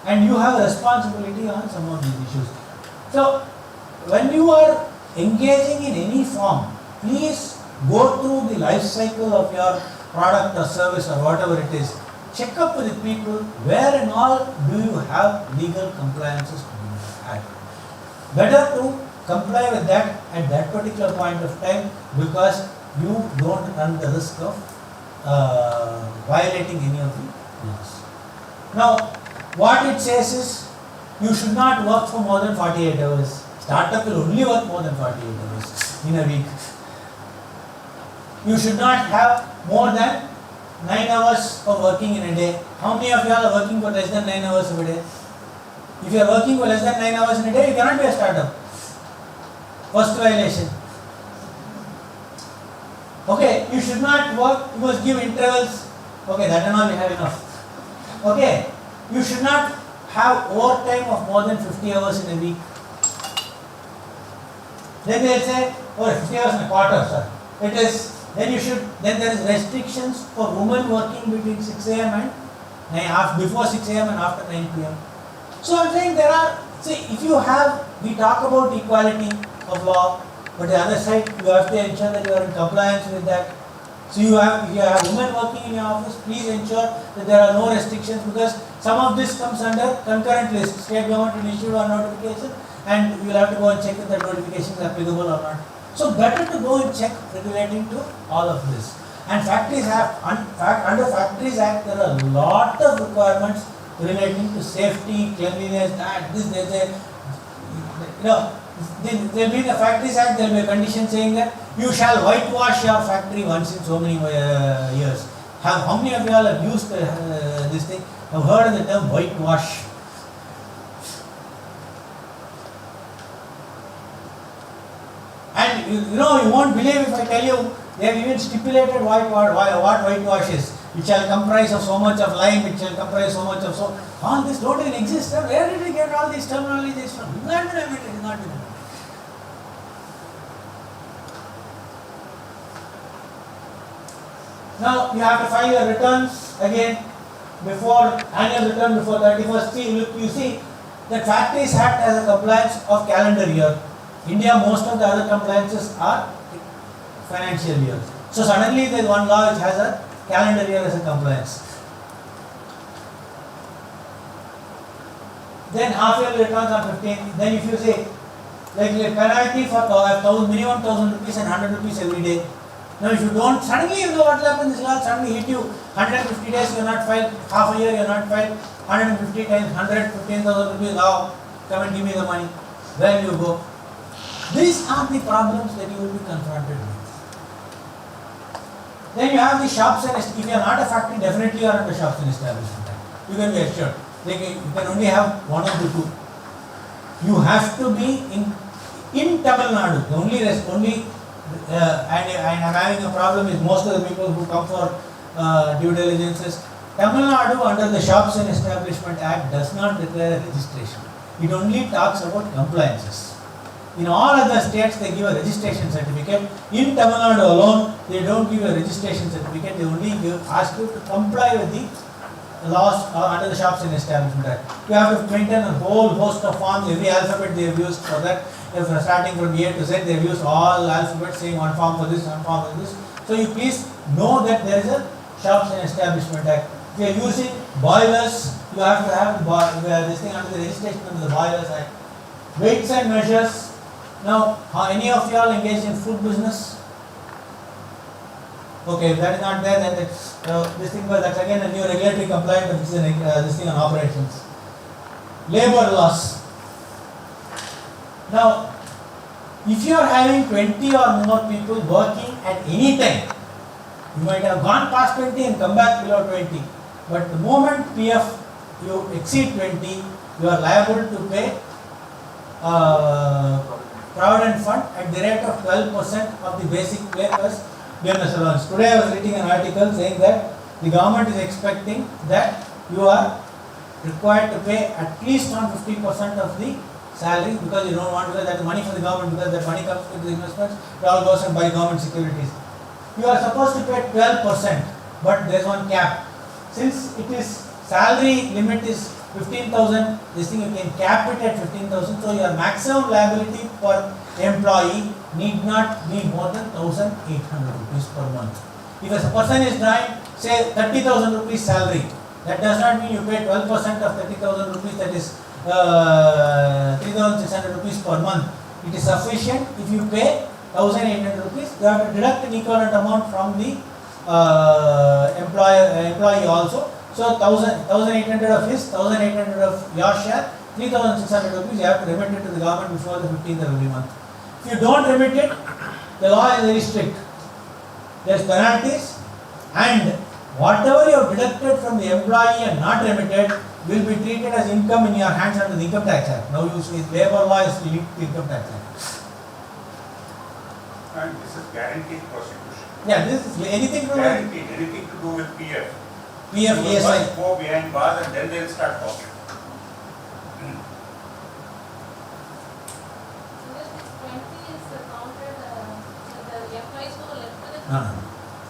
And you have a responsibility on some of these issues. So, when you are engaging in any form, please go through the life cycle of your product or service or whatever it is. Check up with the people, where and all do you have legal compliances to be had. Better to comply with that at that particular point of time, because you don't run the risk of violating any of the laws. Now, what it says is, you should not work for more than 48 hours. Startup will only work more than 48 hours in a week. You should not have more than 9 hours of working in a day. How many of you all are working for less than 9 hours a day? If you are working for less than 9 hours in a day, you cannot be a startup. First violation. Okay, you should not work, you must give intervals. Okay, that and all we have enough. Okay, you should not have overtime of more than 50 hours in a week. Then they say, oh, 50 hours in a quarter, sir. It is, then there is restrictions for women working between 6 a.m. and before 6 a.m. and after 9 p.m. So I'm saying if you have, we talk about equality of law, but the other side, you have to ensure that you are in compliance with that. So if you have women working in your office, please ensure that there are no restrictions, because some of this comes under concurrent list. State government will issue a notification, and you will have to go and check if that notification is applicable or not. So better to go and check relating to all of this. And Factories Act, under Factories Act, there are a lot of requirements relating to safety, cleanliness, that, this, there's a, there will be the Factories Act, there will be a condition saying that you shall whitewash your factory once in so many years. How many of you all have used this thing, have heard of the term whitewash? And you won't believe if I tell you, They have even stipulated what whitewash is. It shall comprise of so much of lime, it shall comprise so much of so. All this don't even exist. Where did we get all these terminologies from? Not been amended, not been amended. Now you have to file your returns again before annual return before 31st. See, look, you see that Factories Act as a compliance of calendar year. India, most of the other compliances are financial year. So suddenly there is one law which has a calendar year as a compliance. Then half yearly returns are 15. Then if you say like penalty for minimum 1,000 rupees and 100 rupees every day. Now if you don't, suddenly you know what will happen, this law suddenly hit you, 150 days you are not filed, half a year you are not filed, 150 times 100, 15,000 rupees, now come and give me the money. Where will you go? These are the problems that you will be confronted with. Then you have the shops and if you are not a factory, definitely you are under shops and establishment act. You can be assured. You can only have one of the two. You have to be in Tamil Nadu. The only and I'm having a problem with most of the people who come for due diligences. Tamil Nadu under the Shops and Establishment Act does not require a registration. It only talks about compliances. In all other states they give a registration certificate. In Tamil Nadu alone they don't give a registration certificate. They only ask you to comply with the laws under the Shops and Establishment Act. You have to maintain a whole host of forms. Every alphabet they have used for that. If starting from A to Z, they have used all alphabets saying one form for this, one form for this. So you please know that there is a Shops and Establishment Act. If you are using boilers, you have to have this thing under the registration under the Boilers Act. Weights and measures. Now, any of you all engaged in food business? Okay, if that is not there, then it's this thing. But that's again a new regulatory compliant, which is this thing on operations. Labor laws. Now, if you are having 20 or more people working at any time, you might have gone past 20 and come back below 20. But the moment PF you exceed 20, you are liable to pay Provident Fund at the rate of 12% of the basic pay plus bonus allowance. Today I was reading an article saying that the government is expecting that you are required to pay at least on 50% of the salary, because you don't want to pay that money for the government, because that money comes with the investments, it all goes and buy government securities. You are supposed to pay 12%, but there is one cap. Since it is salary limit is 15,000, this thing you can cap it at 15,000, so your maximum liability per employee need not be more than 1,800 rupees per month. If a person is drawing, say 30,000 rupees salary, that does not mean you pay 12% of 30,000 rupees, that is 3,600 rupees per month. It is sufficient if you pay 1,800 rupees. You have to deduct an equivalent amount from the employee also. So 1,800 of his, 1,800 of your share, 3,600 rupees you have to remit it to the government before the 15th of every month. If you don't remit it, the law is very strict. There is penalties, and whatever you have deducted from the employee and not remitted will be treated as income in your hands under the Income Tax Act. Now you see labor law is linked to the Income Tax Act. And this is guaranteed prosecution. Yeah, this is anything to do with Guaranteed, anything to do with PF. PF, You will ESI. first go behind bars and then they'll start talking.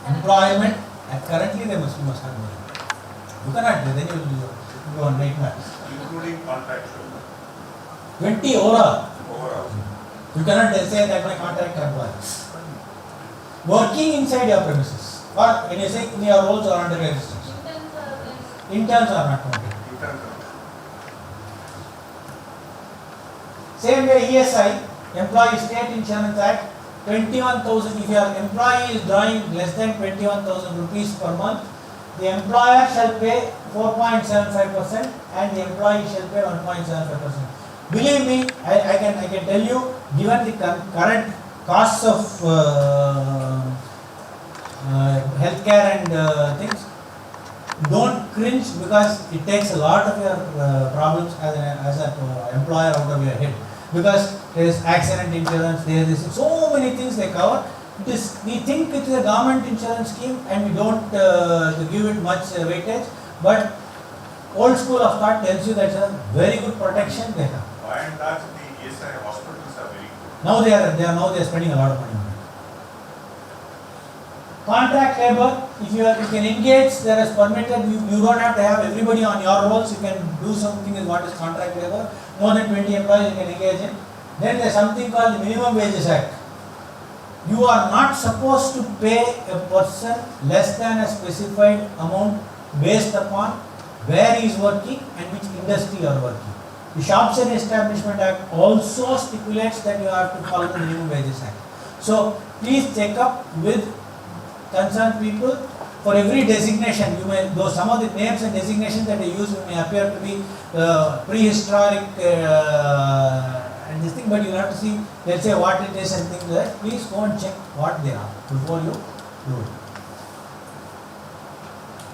Employment, currently you must have money. You cannot, then you will go on nightmare. Including contractual. 20 overall. Overall. You cannot say that my contract employee. Working inside your premises, or when you say in your roles or under registrations. Interns are not counted. Same way ESI, Employee State Insurance Act, 21,000. If your employee is drawing less than 21,000 rupees per month, the employer shall pay 4.75% and the employee shall pay 1.75%. Believe me, I can tell you, given the current costs of healthcare and things, don't cringe, because it takes a lot of your problems as an employer out of your head. Because there is accident insurance, there is so many things they cover. We think it is a government insurance scheme and we don't give it much weightage, but old school of thought tells you that's a very good protection they have. By and large, the ESI hospitals are very good. Now they are spending a lot of money on it. Contract labor, if you can engage, there is permitted, you don't have to have everybody on your rolls, you can do something is what is contract labor. More than 20 employees you can engage in. Then there is something called the Minimum Wages Act. You are not supposed to pay a person less than a specified amount based upon where he is working and which industry you are working. The Shops and Establishment Act also stipulates that you have to follow the Minimum Wages Act. So please check up with concerned people. For every designation, you may, though some of the names and designations that they use may appear to be prehistoric and this thing, but you have to see, let's say what it is and things like that. Please go and check what they are before you do it.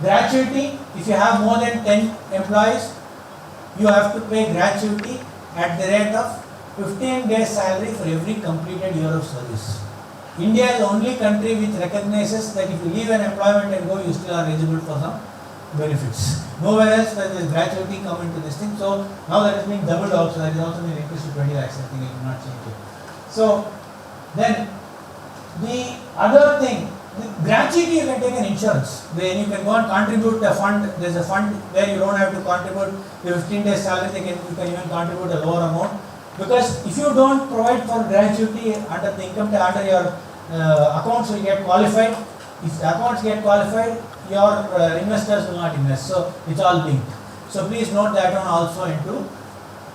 Gratuity, if you have more than 10 employees, you have to pay gratuity at the rate of 15 days salary for every completed year of service. India is the only country which recognizes that if you leave an employment and go, you still are eligible for some benefits. Nowhere else does this gratuity come into this thing. So now that is being doubled also, that is also being increased to 20 lakhs. I think I cannot change it. So then the other thing, the gratuity you can take an insurance. Then you can go and contribute a fund. There is a fund where you don't have to contribute the 15 days salary. You can even contribute a lower amount. Because if you don't provide for gratuity under the income tax, under your accounts will get qualified. If the accounts get qualified, your investors will not invest. So it's all linked. So please note that one also into.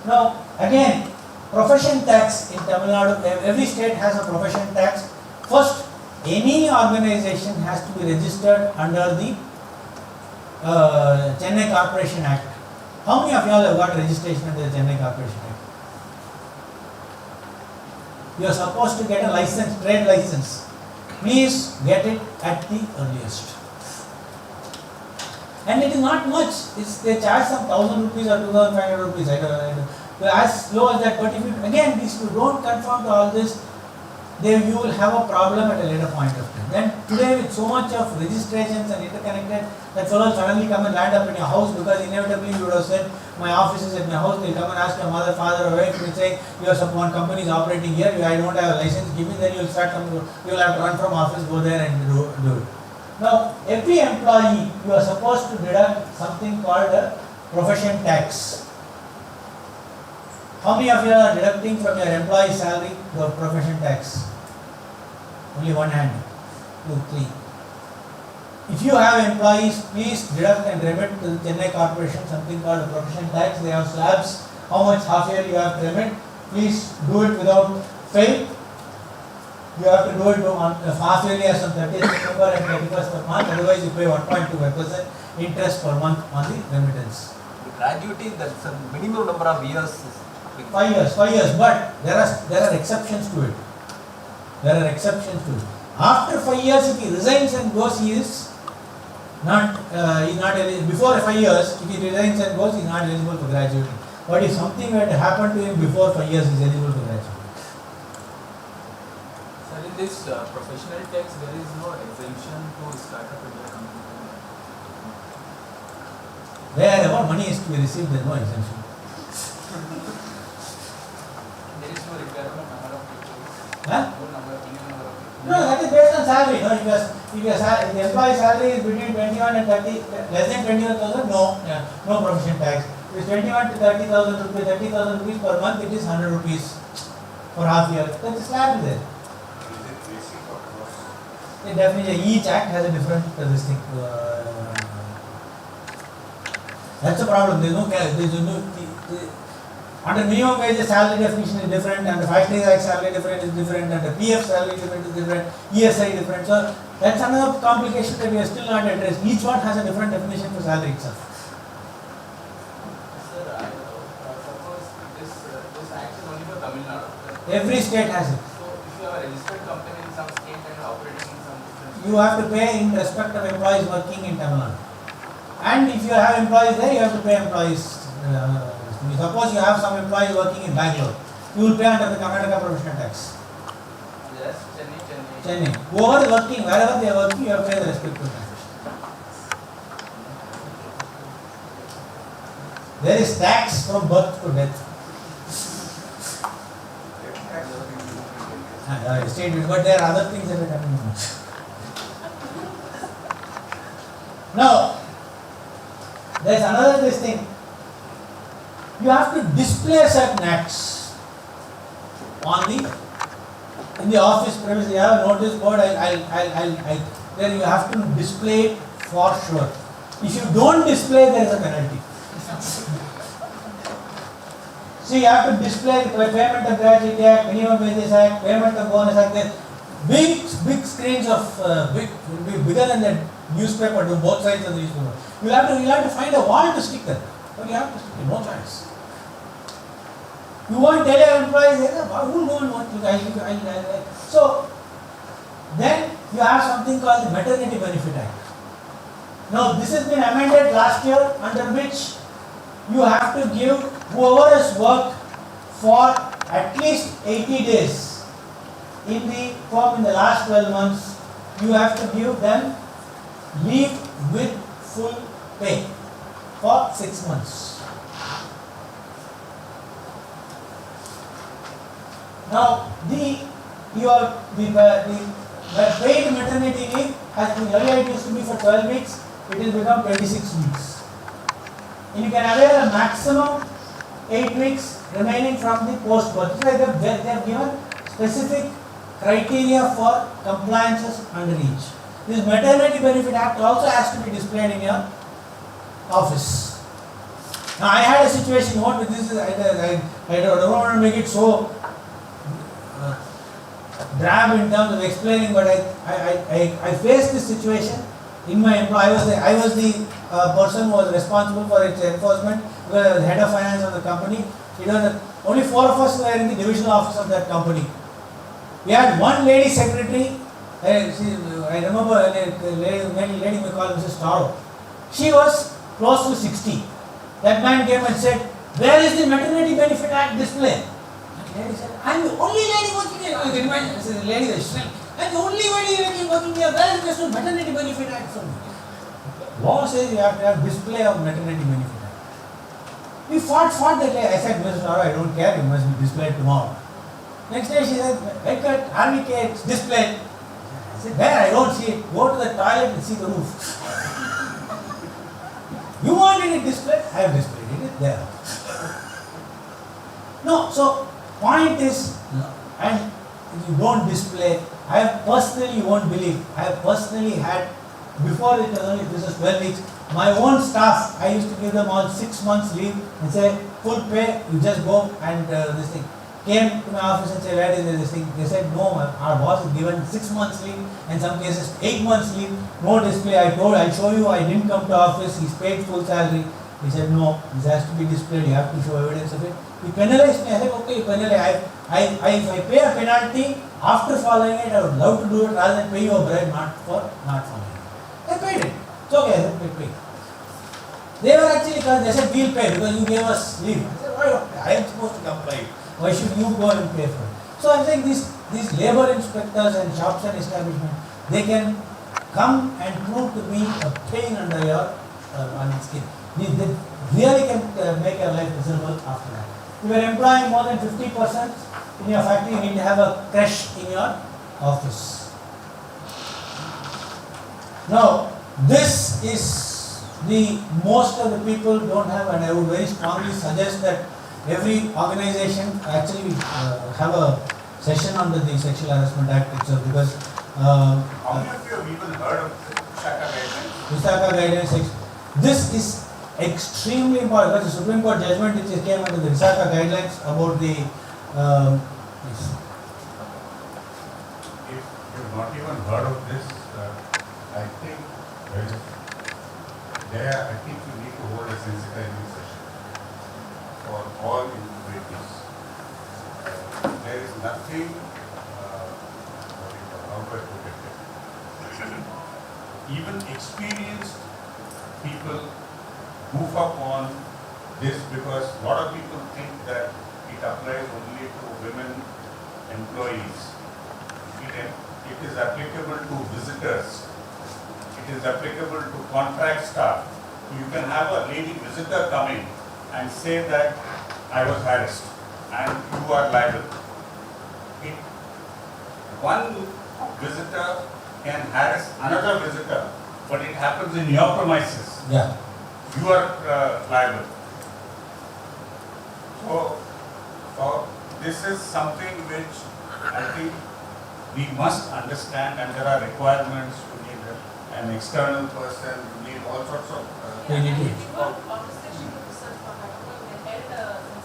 Now again, profession tax in Tamil Nadu, every state has a profession tax. First, any organization has to be registered under the Chennai Corporation Act. How many of you all have got registration under the Chennai Corporation Act? You are supposed to get a license, trade license. Please get it at the earliest. And it is not much. They charge some 1,000 rupees or 2,500 rupees. I don't know. As low as that. But if you, again, if you don't conform to all this, then you will have a problem at a later point of time. Then today with so much of registrations and interconnected, that fellow suddenly come and land up in your house because inevitably you would have said, my office is at my house, they'll come and ask your mother, father or wife, and say, you have some one company is operating here, I don't have a license, give me, then you'll start coming, you'll have to run from office, go there and do it. Now, every employee, you are supposed to deduct something called a profession tax. How many of you are deducting from your employee salary the profession tax? Only one hand. 2, 3. If you have employees, please deduct and remit to the Chennai Corporation something called a profession tax. They have slabs. How much half year you have to remit? Please do it without fail. You have to do it on half yearly as on 30th September and 31st per month. Otherwise, you pay 1.25% interest per month on the remittance. The gratuity, that's a minimum number of years. 5 years, 5 years, but there are exceptions to it. There are exceptions to it. After 5 years, if he resigns and goes, he is not eligible. Before 5 years, if he resigns and goes, he is not eligible for gratuity. But if something were to happen to him before 5 years, he is eligible for gratuity. Sir, in this professional tax, there is no exemption to startup India company. Wherever money is to be received, there is no exemption. There is no requirement number of people. Huh? No number, minimum number of people. No, that is based on salary. No, if the employee salary is between 21 and 30, less than 21,000, no profession tax. If it is 21 to 30,000 rupees, 30,000 rupees per month, it is 100 rupees for half year. That is slab there. Is it basic or gross? Yeah, definitely, each act has a different this thing. That's the problem. Under minimum wage, salary definition is different, and the factory act salary different is different, and the PF salary different is different, ESI different. So that's another complication that we are still not addressed. Each one has a different definition for salary itself. Sir, suppose this act is only for Tamil Nadu. Every state has it. So if you have a registered company in some state and operating in some different You have to pay in respect of employees working in Tamil Nadu. And if you have employees there, you have to pay employees. Suppose you have some employees working in Bangalore, you will pay under the Karnataka provisional tax. just Chennai. Chennai. Whoever is working, wherever they are working, you have to pay the respective tax. There is tax from birth to death. Statement, but there are other things that are coming on. Now, there is another this thing. You have to display certain acts on in the office premises. You have a notice board. Then you have to display it for sure. If you don't display, there is a penalty. So you have to display the payment of gratuity act, minimum wages act, payment of bonus act. There big screens of will be bigger than the newspaper to both sides of the newspaper. You have to find a wall to stick that. But you have to stick it, no choice. You won't tell your employees, who won't want to? So then you have something called the Maternity Benefit Act. Now this has been amended last year, under which you have to give whoever has worked for at least 80 days in the firm in the last 12 months, you have to give them leave with full pay for 6 months. Now the paid maternity leave has been, earlier it used to be for 12 weeks, it will become 26 weeks. And you can avail a maximum 8 weeks remaining from the post-birth. So they have given specific criteria for compliances under each. This Maternity Benefit Act also has to be displayed in your office. Now I had a situation, I don't want to make it so drab in terms of explaining, but I faced this situation in my employee. I was the person who was responsible for its enforcement. I was the head of finance of the company. Only 4 of us were in the divisional office of that company. We had one lady secretary. I remember a lady we call Mrs. Taro. She was close to 60. That man came and said, "Where is the Maternity Benefit Act display?" The lady said, "I'm the only lady working here." I can imagine. This is the lady is shrinking. "I'm the only lady working here. Where is the Maternity Benefit Act for me?" Law says you have to have display of Maternity Benefit Act. We fought that day. I said, "Mrs. Taro, I don't care. You must be displayed tomorrow." Next day she said, "Venkat, RVK, it's displayed." I said, "Where? I don't see it. Go to the toilet and see the roof." You wanted it displayed? I have displayed it. It's there. No, so point is, and if you don't display, I have personally, you won't believe, I have personally had, before it was only, this was 12 weeks, my own staff, I used to give them all 6 months leave and say, full pay, you just go and this thing. Came to my office and said, "Where is this thing?" They said, "No, our boss has given 6 months leave, in some cases 8 months leave, no display." I told, "I'll show you, I didn't come to office, he's paid full salary." He said, "No, this has to be displayed, you have to show evidence of it." He penalized me. I said, "Okay, penalize. If I pay a penalty after following it, I would love to do it rather than pay you a bribe not following it." I paid it. It's okay, I said, pay. They were actually, they said, "We'll pay because you gave us leave." I said, "Why don't I am supposed to comply. Why should you go and pay for it?" So I'm saying these labor inspectors and shops and establishments, they can come and prove to be a pain under your skin. They really can make your life miserable after that. If you are employing more than 50% in your factory, you need to have a creche in your office. Now, this is the most of the people don't have, and I would very strongly suggest that every organization actually have a session under the Sexual Harassment Act itself, because How many of you have even heard of the Visakha guidelines? Visakha guidelines. This is extremely important. Because the Supreme Court judgment which came under the Visakha guidelines about the If you've not even heard of this, I think I think you need to hold a sensitizing session for all individuals. There is nothing, how do I put it? Even experienced people goof up on this because a lot of people think that it applies only to women employees. it is applicable to visitors, it is applicable to contract staff. You can have a lady visitor coming and say that I was harassed and you are liable. It, one visitor can harass another visitor, but it happens in your premises. Yeah. You are liable. So this is something which I think we must understand, and there are requirements. You need an external person, you need all sorts of. We need to.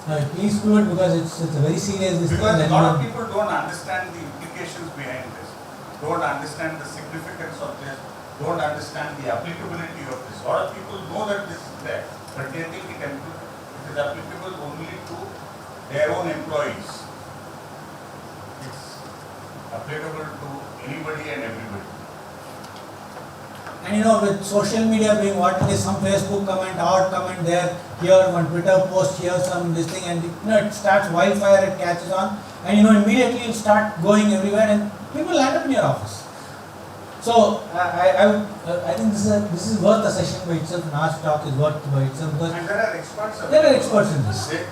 No, please do it because it's a very serious this Because thing. a lot of people don't understand the implications behind this, don't understand the significance of this, don't understand the applicability of this. A lot of people know that this is there, but they think it is applicable only to their own employees. It's applicable to anybody and everybody. And with social media being what it is, some Facebook comment, odd comment there, here, one Twitter post, here, some this thing, and it starts wildfire, it catches on, and immediately it start going everywhere, and people land up in your office. So I think this is worth a session by itself. An hour's talk is worth by itself because And there are experts. there are experts in this. They-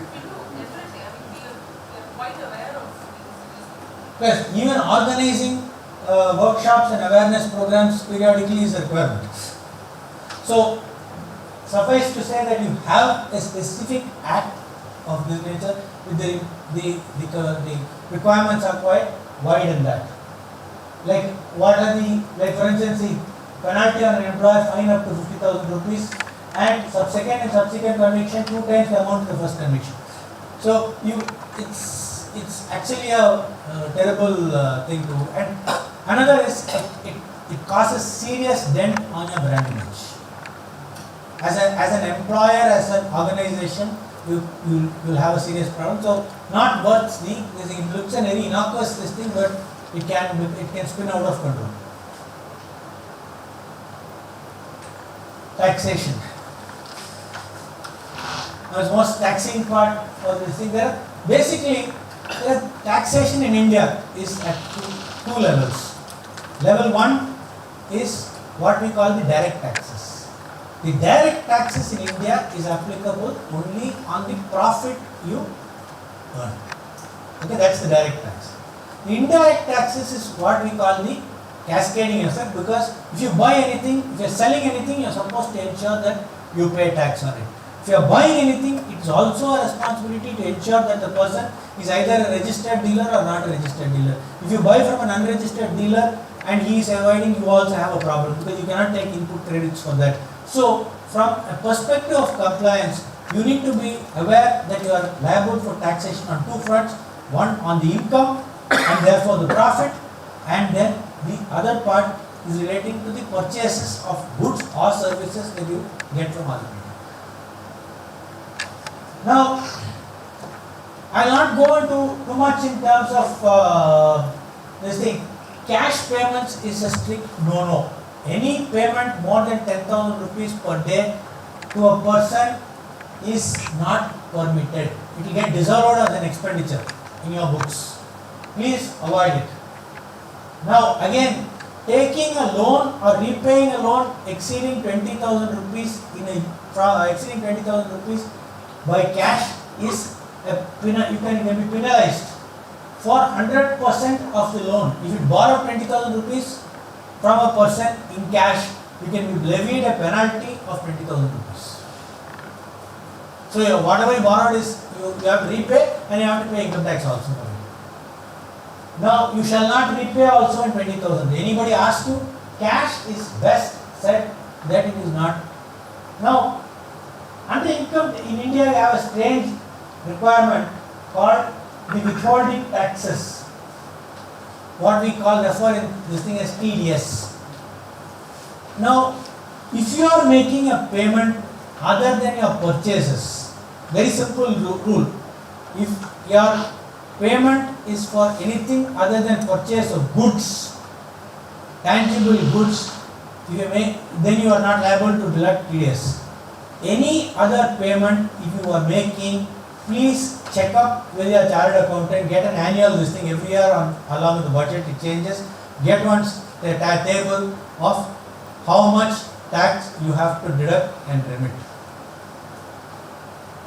Plus, even organizing workshops and awareness programs periodically is a requirement. So, suffice to say that you have a specific act of this nature, with the requirements are quite wide in that. Like, what are for instance, the penalty on an employer, fine up to 50,000 rupees, and subsequent conviction 2 times the amount of the first conviction. So, it's actually a terrible thing to do. And another is it causes serious dent on your brand image. As an employer, as an organization, you'll have a serious problem. So not worth it looks a very innocuous thing, but it can spin out of control. Taxation. Now the most taxing part for this thing there. Basically, taxation in India is at two levels. Level 1 is what we call the direct taxes. The direct taxes in India is applicable only on the profit you earn. Okay, that's the direct tax. The indirect taxes is what we call the cascading effect, because if you buy anything, if you are selling anything, you are supposed to ensure that you pay tax on it. If you are buying anything, it is also a responsibility to ensure that the person is either a registered dealer or not a registered dealer. If you buy from an unregistered dealer and he is avoiding, you also have a problem because you cannot take input credits for that. So, from a perspective of compliance, you need to be aware that you are liable for taxation on two fronts. One on the income and therefore the profit, and then the other part is relating to the purchases of goods or services that you get from other people. Now, I will not go into too much in terms of this thing. Cash payments is a strict no-no. Any payment more than 10,000 rupees per day to a person is not permitted. It will get disallowed as an expenditure in your books. Please avoid it. Now again, taking a loan or repaying a loan exceeding 20,000 rupees exceeding 20,000 rupees by cash is you can be penalized for 100% of the loan. If you borrow 20,000 rupees from a person in cash, you can be levied a penalty of 20,000 rupees. So whatever you borrowed is you have to repay, and you have to pay income tax also. Now you shall not repay also in 20,000. Anybody asks you, cash is best said that it is not. Now, under income in India we have a strange requirement called the withholding taxes. What we refer in this thing as TDS. Now, if you are making a payment other than your purchases, very simple rule. If your payment is for anything other than purchase of goods, tangible goods, then you are not liable to deduct TDS. Any other payment if you are making, please check up with your chartered accountant, get an annual listing every year along with the budget, it changes. get a table of how much tax you have to deduct and remit.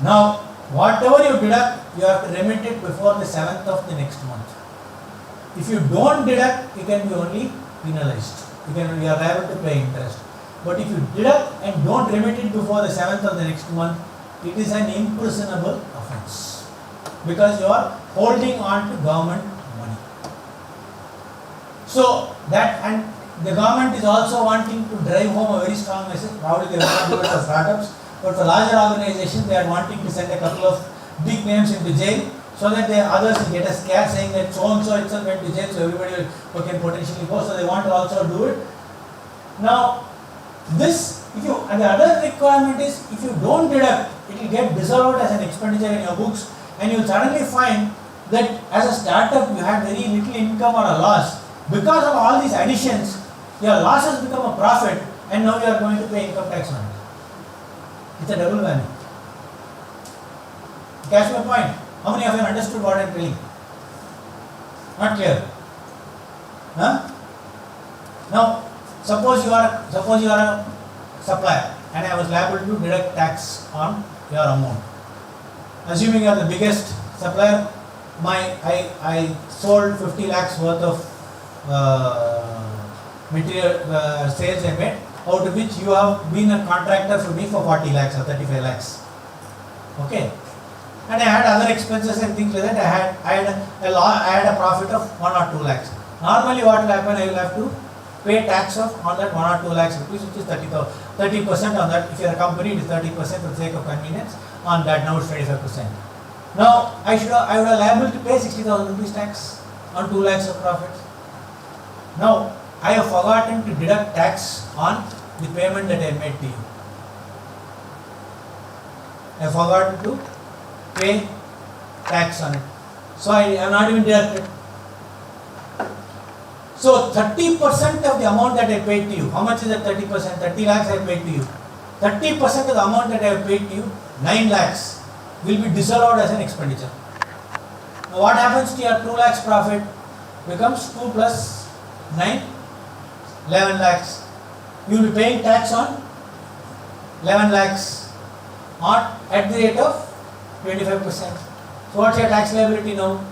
Now, whatever you deduct, you have to remit it before the 7th of the next month. If you don't deduct, you can be only penalized. You are liable to pay interest. But if you deduct and don't remit it before the 7th of the next month, it is an imprisonable offence because you are holding on to government money. So that, and the government is also wanting to drive home a very strong message. Probably they will not do it for startups, but for larger organizations, they are wanting to send a couple of big names into jail so that the others will get a scare saying that so and so itself went to jail, so everybody can potentially go. So they want to also do it. Now, this, and the other requirement is if you don't deduct, it will get disallowed as an expenditure in your books, and you will suddenly find that as a startup you had very little income or a loss. Because of all these additions, your loss has become a profit, and now you are going to pay income tax on it. It's a double whammy. Catch my point? How many of you understood what I am telling? Not clear? Huh? Now, suppose you are a supplier, and I was liable to deduct tax on your amount. Assuming you are the biggest supplier, I sold 50 lakhs worth of material sales I made, out of which you have been a contractor for me for 40 lakhs or 35 lakhs. Okay? And I had other expenses and things like that. I had a profit of 1 or 2 lakhs. Normally what will happen, I will have to pay tax on that 1 or 2 lakhs rupees, which is 30% on that. If you are a company, it is 30% for the sake of convenience. On that now it's 25%. Now I would have liable to pay 60,000 rupees tax on 2 lakhs of profits. Now I have forgotten to deduct tax on the payment that I made to you. I have forgotten to pay tax on it. So I am not even deducted. So 30% of the amount that I paid to you, how much is that 30%? 30 lakhs I paid to you. 30% of the amount that I have paid to you, 9 lakhs, will be disallowed as an expenditure. Now what happens to your 2 lakhs profit? Becomes 2 plus 9, 11 lakhs. You will be paying tax on 11 lakhs at the rate of 25%. So what's your tax liability now?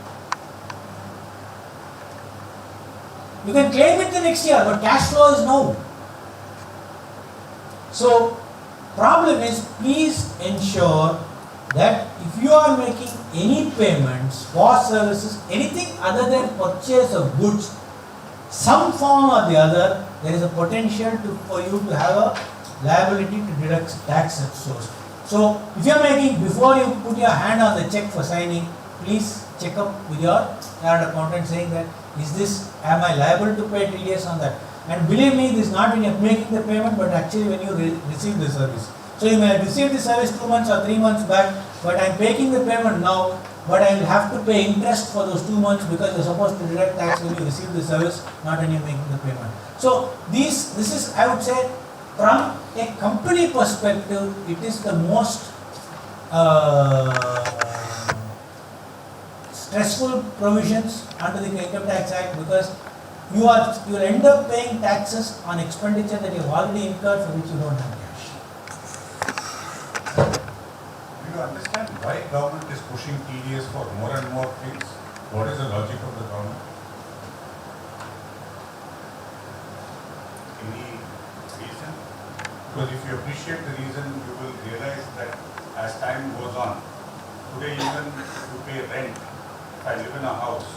You can claim it the next year, but cash flow is no. So problem is, please ensure that if you are making any payments for services, anything other than purchase of goods, some form or the other, there is a potential for you to have a liability to deduct tax at source. So if you are making, before you put your hand on the check for signing, please check up with your chartered accountant saying that, am I liable to pay TDS on that? And believe me, this is not when you are making the payment, but actually when you receive the service. So you may have received the service 2 months or 3 months back, but I am making the payment now, but I will have to pay interest for those 2 months because you are supposed to deduct tax when you receive the service, not when you are making the payment. So this is, I would say, from a company perspective, it is the most stressful provisions under the Income Tax Act, because you will end up paying taxes on expenditure that you have already incurred for which you don't have cash. Do you understand why government is pushing TDS for more and more things? What is the logic of the government? Any reason? Because if you appreciate the reason, you will realize that as time goes on, today even to pay rent, if I live in a house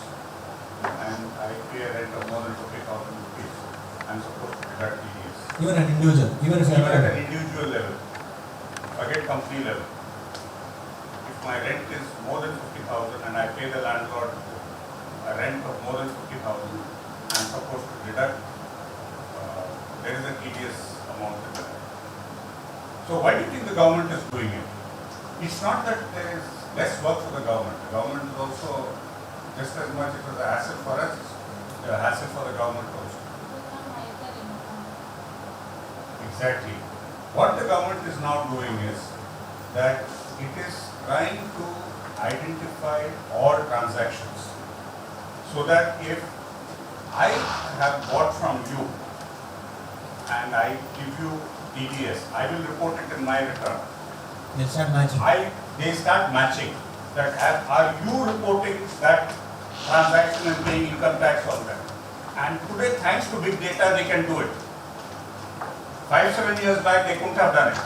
and I pay a rent of more than 50,000 rupees, I am supposed to deduct TDS. Even an individual, even if you are Even at an individual level, forget company level. If my rent is more than 50,000 and I pay the landlord a rent of more than 50,000, I am supposed to deduct, there is a TDS amount in there. So why do you think the government is doing it? It's not that there is less work for the government. The government is also just as much it was a hassle for us, it's a hassle for the government also. Exactly. What the government is now doing is that it is trying to identify all transactions so that if I have bought from you and I give you TDS, I will report it in my return. They'll start matching. They start matching. That are you reporting that transaction and paying income tax on that? And today, thanks to big data, they can do it. 5-7 years back, they couldn't have done it.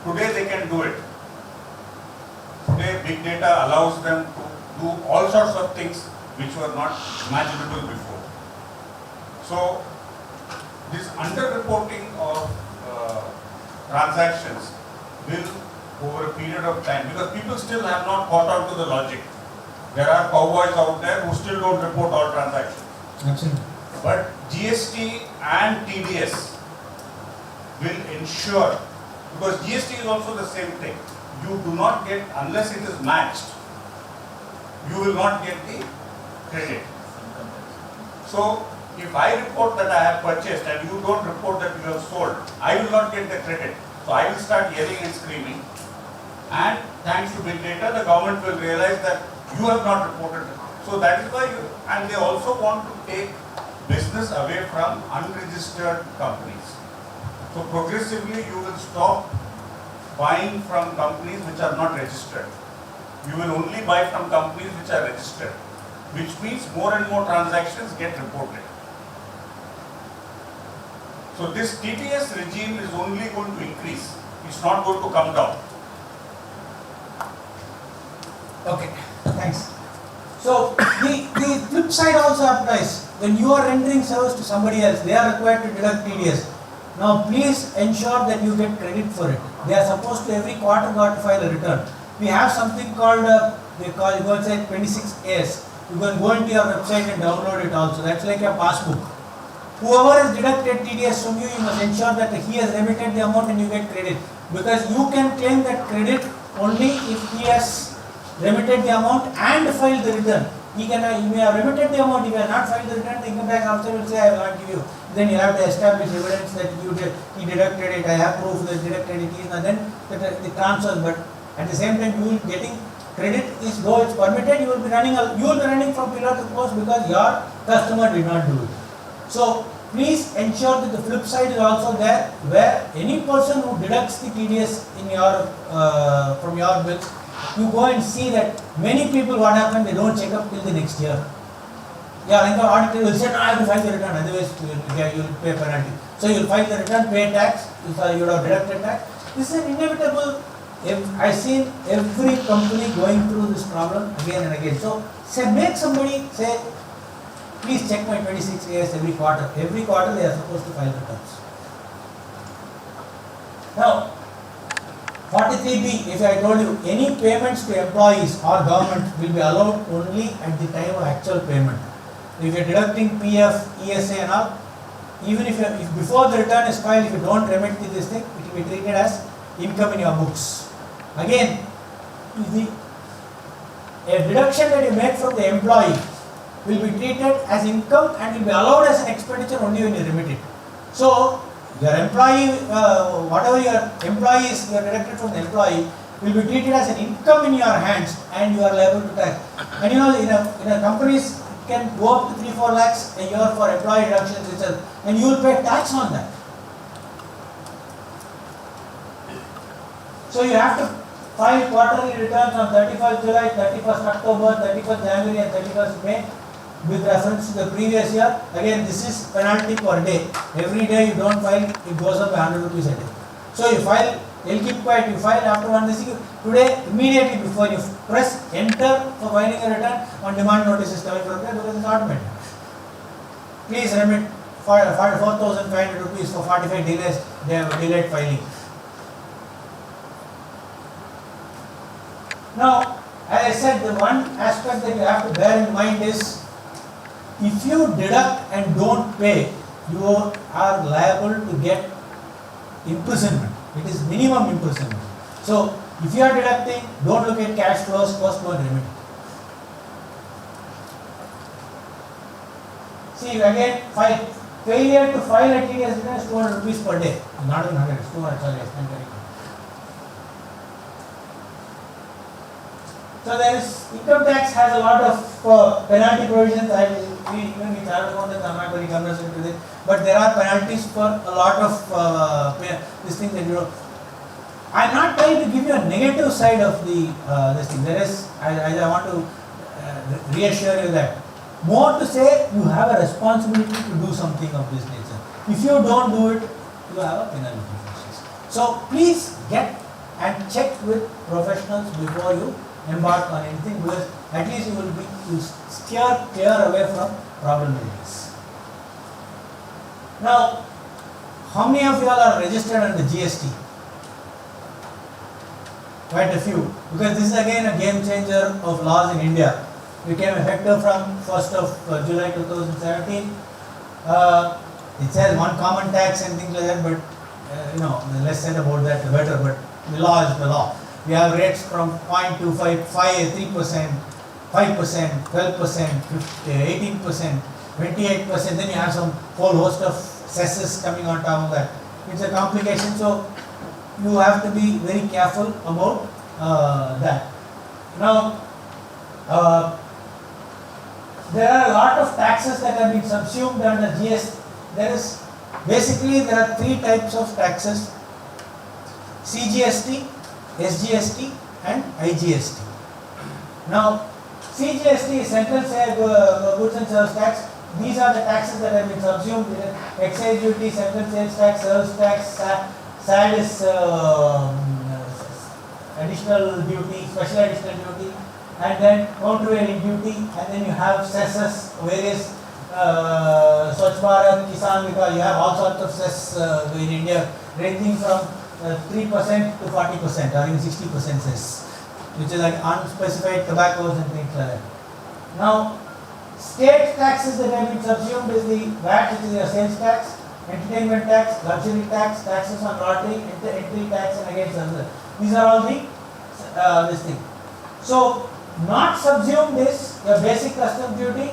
Today, they can do it. Today, big data allows them to do all sorts of things which were not imaginable before. So, this under-reporting of transactions will, over a period of time, because people still have not caught on to the logic. There are cowboys out there who still don't report all transactions. Absolutely. But GST and TDS will ensure, because GST is also the same thing. You do not get, unless it is matched, you will not get the credit. So, if I report that I have purchased and you don't report that you have sold, I will not get the credit. So, I will start yelling and screaming. And thanks to big data, the government will realize that you have not reported it. So, that is why and they also want to take business away from unregistered companies. So, progressively you will stop buying from companies which are not registered. You will only buy from companies which are registered, which means more and more transactions get reported. So this TTS regime is only going to increase. It's not going to come down. Okay, thanks. So the flip side also applies. When you are rendering service to somebody else, they are required to deduct TDS. Now please ensure that you get credit for it. They are supposed to every quarter got to file a return. We have something called they call, you go and say 26As. You can go into your website and download it also. That's like a passbook. Whoever has deducted TDS from you, you must ensure that he has remitted the amount and you get credit. Because you can claim that credit only if he has remitted the amount and filed the return. He may have remitted the amount, if he has not filed the return, the income tax officer will say, I will not give you. Then you have to establish evidence that he deducted it, I have proof that he deducted it, and then the transfer. But at the same time, you will getting credit is though it's permitted, you will be running from pillar to post because your customer did not do it. So please ensure that the flip side is also there, where any person who deducts the TDS in your from your bills, you go and see that many people what happened, they don't check up till the next year. Yeah, like the auditor will say, no, I have to file the return, otherwise you will pay penalty. So you will file the return, pay tax, you would have deducted tax. This is an inevitable. I've seen every company going through this problem again and again. So make somebody say, please check my 26 years every quarter. Every quarter they are supposed to file returns. Now, 43B, if I told you, any payments to employees or government will be allowed only at the time of actual payment. If you are deducting PF, ESA and all, even if before the return is filed, if you don't remit this thing, it will be treated as income in your books. Again, a deduction that you make from the employee will be treated as income and will be allowed as an expenditure only when you remit it. So, your employee, whatever your employee is deducted from the employee will be treated as an income in your hands and you are liable to tax. And you know, in a companies, it can go up to 3-4 lakhs a year for employee deductions itself, and you will pay tax on that. So you have to file quarterly returns on 31st July, 31st October, 31st January and 31st May with reference to the previous year. Again, this is penalty per day. Every day you don't file, it goes up by 100 rupees a day. So you file, you'll keep quiet, you file after one day. Today, immediately before you press enter for filing a return, on demand notice is coming from there because it's automated. Please remit 4,500 rupees for 45 delays, they have delayed filing. Now, as I said, the one aspect that you have to bear in mind is, if you deduct and don't pay, you are liable to get imprisonment. It is minimum imprisonment. So, if you are deducting, don't look at cash flows, first go and remit. See, again, failure to file a TDS return is 200 rupees per day. Not even 100, it's 200, sorry, I stand corrected. So there is, income tax has a lot of penalty provisions. I will even we chartered accountants are not very conversant with it, but there are penalties for a lot of this thing that you know. I'm not trying to give you a negative side of the this thing. There is, I want to reassure you that more to say you have a responsibility to do something of this nature. If you don't do it, you have a penalty. So please get and check with professionals before you embark on anything, because at least you will steer clear away from problem areas. Now, how many of you all are registered under GST? Quite a few, because this is again a game changer of laws in India. Became effective from 1st of July 2017. It says one common tax and things like that, but you know, the less said about that the better, but the law is the law. We have rates from 0.25, 3%, 5%, 12%, 18%, 28%, then you have some whole host of cesses coming on top of that. It's a complication, so you have to be very careful about that. Now, there are a lot of taxes that have been subsumed under GST. There are three types of taxes: CGST, SGST and IGST. Now, CGST is Central Goods and Service Tax. These are the taxes that have been subsumed: excise duty, central sales tax, service tax, SAD is additional duty, special additional duty, and then countervailing duty, and then you have cesses, various Swachh Bharat, Kisan Vikas. You have all sorts of cess in India, ranging from 3% to 40% or even 60% cess, which is like unspecified tobaccos and things like that. Now, state taxes that have been subsumed is the VAT, which is your sales tax, entertainment tax, luxury tax, taxes on lottery, entry tax, and against other. These are all the this thing. So, not subsumed is your basic custom duty,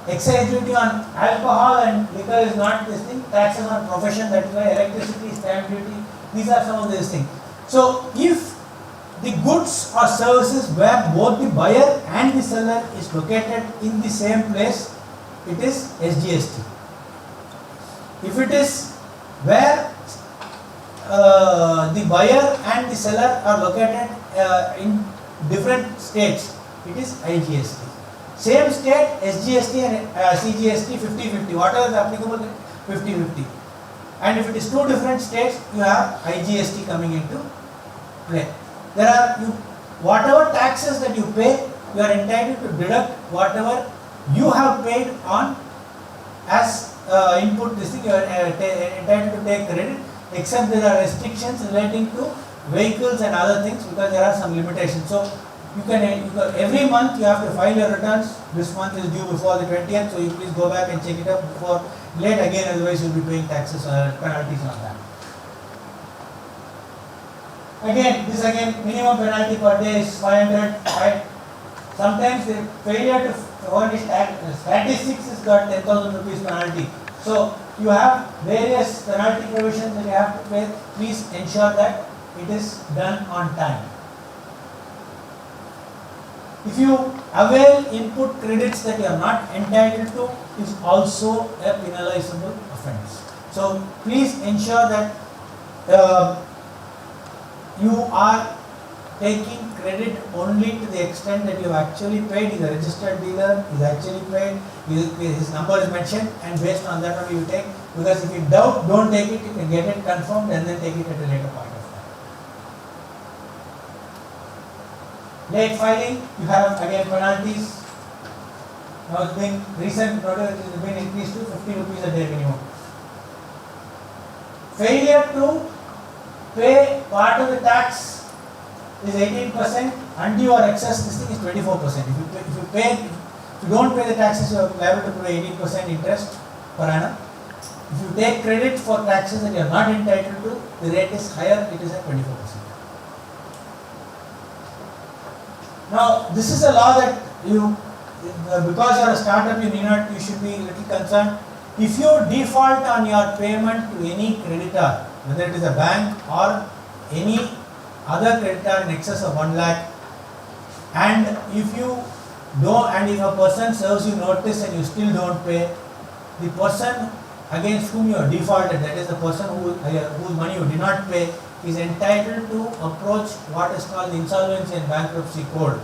excise duty on alcohol and liquor is not this thing, taxes on profession, that is why electricity, stamp duty, these are some of these things. So, if the goods or services where both the buyer and the seller is located in the same place, it is SGST. If it is where the buyer and the seller are located in different states, it is IGST. Same state, SGST and CGST 50-50, whatever is applicable, 50-50. And if it is two different states, you have IGST coming into play. There are whatever taxes that you pay, you are entitled to deduct whatever you have paid on as input. This thing you are entitled to take credit, except there are restrictions relating to vehicles and other things, because there are some limitations. So you can every month you have to file your returns. This month is due before the 20th, so you please go back and check it up before late again, otherwise you will be paying taxes or penalties on that. Again, minimum penalty per day is 500. Right? Sometimes the failure to furnish statistics has got 10,000 rupees penalty. So you have various penalty provisions that you have to pay. Please ensure that it is done on time. If you avail input credits that you are not entitled to, is also a penalizable offence. So please ensure that you are taking credit only to the extent that you have actually paid. Is a registered dealer, is actually paid, his number is mentioned, and based on that only you take. Because if you doubt, don't take it, you can get it confirmed and then take it at a later point of time. Late filing, you have again penalties. Now it's been recent notice has been increased to 50 rupees a day minimum. Failure to pay part of the tax is 18%, undue or excess this thing is 24%. If you don't pay the taxes, you are liable to pay 18% interest per annum. If you take credit for taxes that you are not entitled to, the rate is higher, it is at 24%. Now, this is a law that because you are a startup, you should be a little concerned. If you default on your payment to any creditor, whether it is a bank or any other creditor in excess of 1 lakh, and if you don't, and if a person serves you notice and you still don't pay, the person against whom you are defaulted, that is the person whose money you did not pay, is entitled to approach what is called the insolvency and bankruptcy code.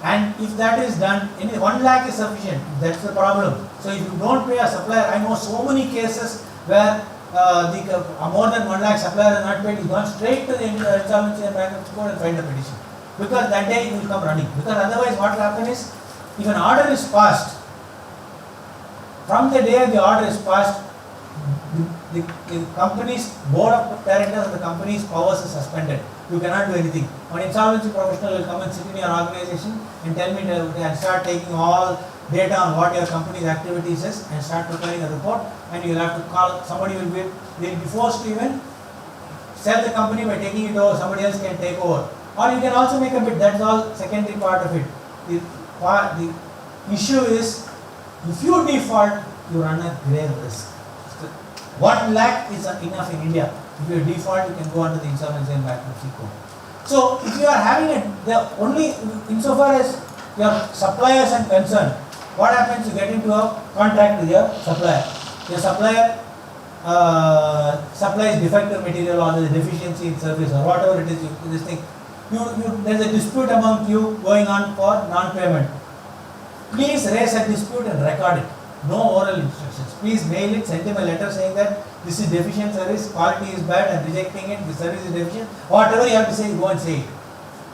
And if that is done, 1 lakh is sufficient. That's the problem. So if you don't pay a supplier, I know so many cases where more than 1 lakh supplier has not paid, he's gone straight to the insolvency and bankruptcy code and filed a petition. Because that day he will come running. Because otherwise what will happen is, if an order is passed, from the day the order is passed, the company's board of directors and the company's powers is suspended. You cannot do anything. An insolvency professional will come and sit in your organization and tell me and start taking all data on what your company's activities is and start preparing a report, and you will have to call somebody. Will be forced to even sell the company by taking it over. Somebody else can take over, or you can also make a bid. That's all secondary part of it. The issue is, if you default, you run a grave risk. 1 lakh is enough in India. If you default, you can go under the insolvency and bankruptcy code. So, if you are having only insofar as your suppliers are concerned, what happens? You get into a contract with your supplier. Your supplier supplies defective material or there is deficiency in service or whatever it is. There is a dispute among you going on for non-payment. Please raise a dispute and record it. No oral instructions. Please mail it, send him a letter saying that this is deficient service, quality is bad, I'm rejecting it, the service is deficient. Whatever you have to say, go and say it.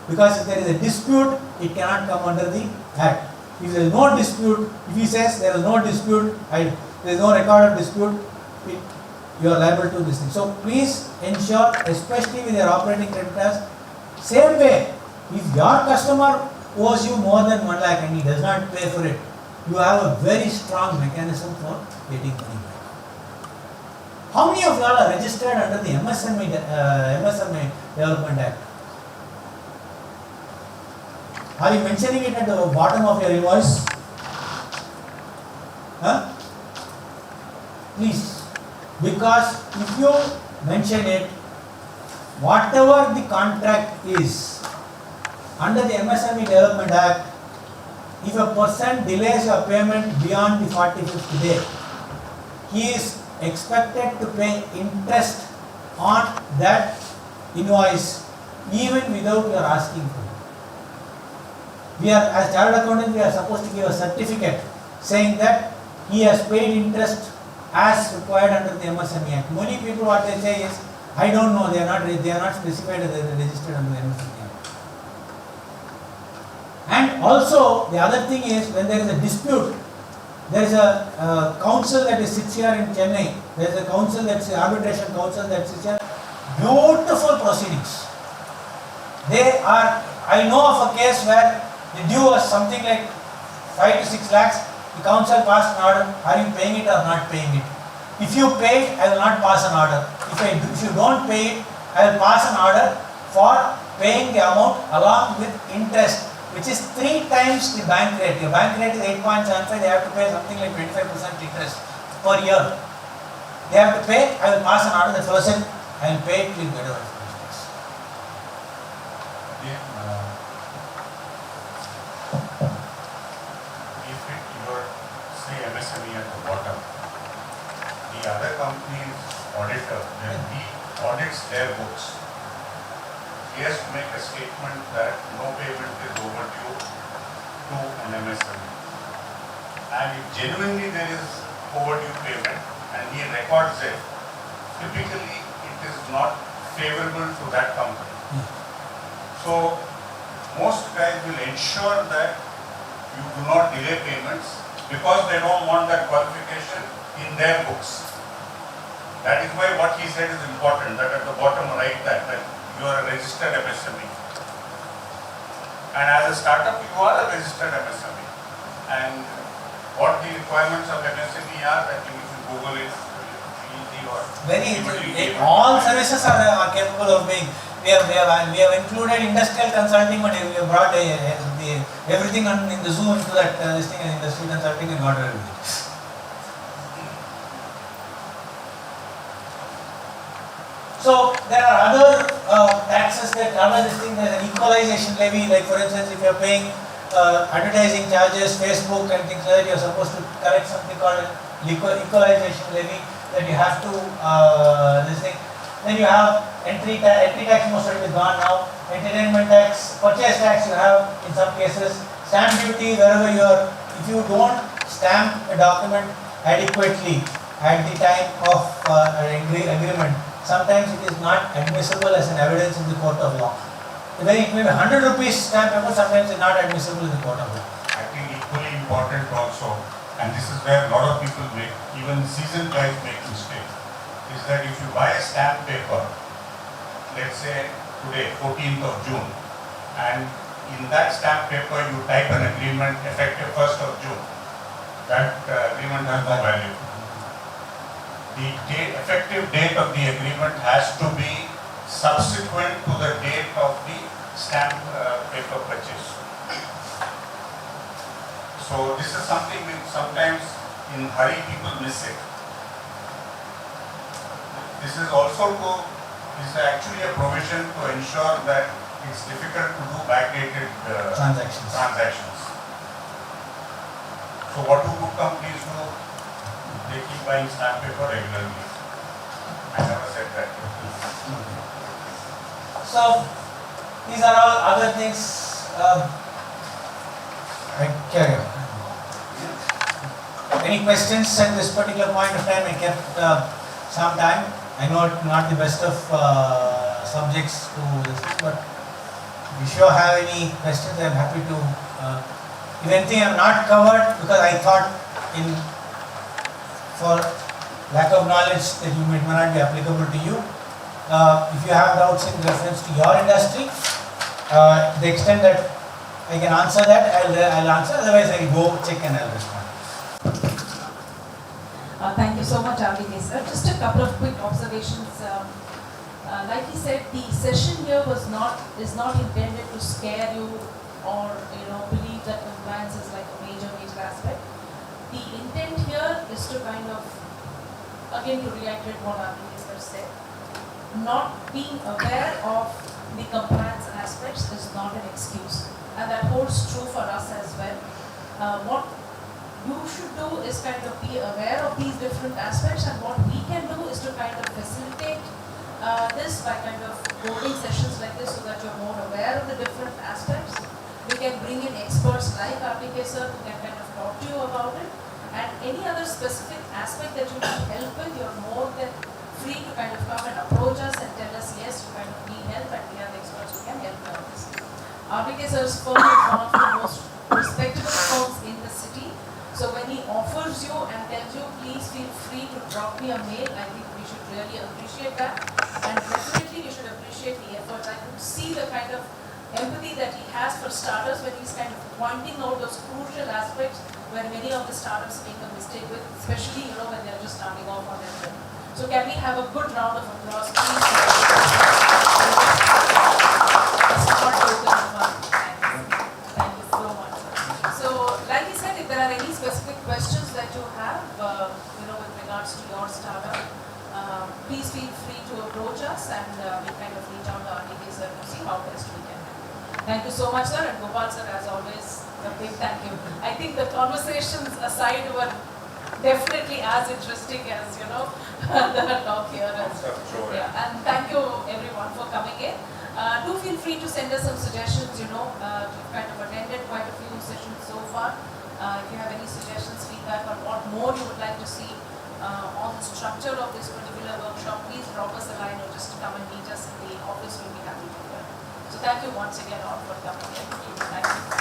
Because if there is a dispute, it cannot come under the Act. If there is no dispute, if he says there is no dispute, there is no record of dispute, you are liable to this thing. So please ensure, especially with your operating creditors, same way, if your customer owes you more than 1 lakh and he does not pay for it, you have a very strong mechanism for getting money back. How many of you all are registered under the MSME Development Act? Are you mentioning it at the bottom of your invoice? Huh? Please. Because if you mention it, whatever the contract is, under the MSME Development Act, if a person delays your payment beyond the 45th day, he is expected to pay interest on that invoice even without your asking for it. We are, as chartered accountants, we are supposed to give a certificate saying that he has paid interest as required under the MSME Act. Many people, what they say is, I don't know, they are not specified that they are registered under the MSME Act. And also, the other thing is, when there is a dispute, there is a council that sits here in Chennai. There is a council that's an arbitration council that sits here. Beautiful proceedings. I know of a case where the due was something like 5 to 6 lakhs. The council passed an order. Are you paying it or not paying it? If you pay it, I will not pass an order. If you don't pay it, I will pass an order for paying the amount along with interest, which is 3 times the bank rate. Your bank rate is 8.75, they have to pay something like 25% interest per year. They have to pay, I will pass an order, the fellow said, I will pay it till whatever. If you were, say, MSME at the bottom, the other company's auditor, then he audits their books. He has to make a statement that no payment is overdue to an MSME. And if genuinely there is overdue payment and he records it, typically it is not favorable to that company. So most guys will ensure that you do not delay payments because they don't want that qualification in their books. That is why what he said is important, that at the bottom write that you are a registered MSME. And as a startup, you are a registered MSME. And what the requirements of MSME are, I think if you Google it, easy or very all services are capable of being. We have included industrial consulting, but we have brought everything in the Zoom into that this thing, and industrial consulting and got everything. So there are other taxes that other this thing. There is an equalization levy. Like for instance, if you are paying advertising charges, Facebook and things like that, you're supposed to collect something called equalization levy that you have to this thing. Then you have entry tax, most of it is gone now. Entertainment tax, purchase tax you have in some cases. Stamp duty, wherever you are, if you don't stamp a document adequately at the time of an agreement, sometimes it is not admissible as an evidence in the court of law. Maybe 100 rupees stamp paper, sometimes it's not admissible in the court of law. I think equally important also, and this is where a lot of people make, even seasoned guys make mistake, is that if you buy a stamp paper, let's say today, 14th of June, and in that stamp paper you type an agreement effective 1st of June, that agreement has no value. The effective date of the agreement has to be subsequent to the date of the stamp paper purchase. So this is something which sometimes in hurry people miss it. This is also is actually a provision to ensure that it's difficult to do backdated transactions. So what do good companies do? They keep buying stamp paper regularly. I never said that. So these are all other things. Carry on. Any questions at this particular point of time? I kept some time. I know it's not the best of subjects to this, but if you sure have any questions, I am happy to. If anything I have not covered, because I thought for lack of knowledge that it may not be applicable to you. If you have doubts in reference to your industry, the extent that I can answer that, I'll answer. Otherwise, I will go check and I'll respond. Thank you so much, RDK sir. Just a couple of quick observations. Like he said, the session here is not intended to scare you or believe that compliance is like a major aspect. The intent here is to kind of, again, to reiterate what RDK sir said, not being aware of the compliance aspects is not an excuse, and that holds true for us as well. What you should do is kind of be aware of these different aspects, and what we can do is to kind of facilitate this by kind of holding sessions like this so that you're more aware of the different aspects. We can bring in experts like RTK sir who can kind of talk to you about it, and any other specific aspect that you need help with, you're more than free to kind of come and approach us and tell us, yes, you kind of need help and we are the experts who can help you on this. RTK sir's firm is one of the most respectable firms in the city. So when he offers you and tells you, please feel free to drop me a mail, I think we should really appreciate that. And definitely we should appreciate the effort. I could see the kind of empathy that he has for starters when he's kind of pointing out those crucial aspects where many of the startups make a mistake with, especially when they're just starting off on their journey. So can we have a good round of applause, please? Thank you so much. So, like I said, if there are any specific questions that you have, with regards to your startup, please feel free to approach us, and we kind of reach out to RTK sir to see how best we can help you. Thank you so much, sir, and Gopal sir, as always, a big thank you. I think the conversations aside were definitely as interesting as the talk here. Yeah, and thank you everyone for coming in. Do feel free to send us some suggestions. We've kind of attended quite a few sessions so far. If you have any suggestions, feedback, or what more you would like to see on the structure of this particular workshop, please drop us a line or just come and meet us in the office. We'll be happy to hear. So thank you once again all for coming in. Thank you.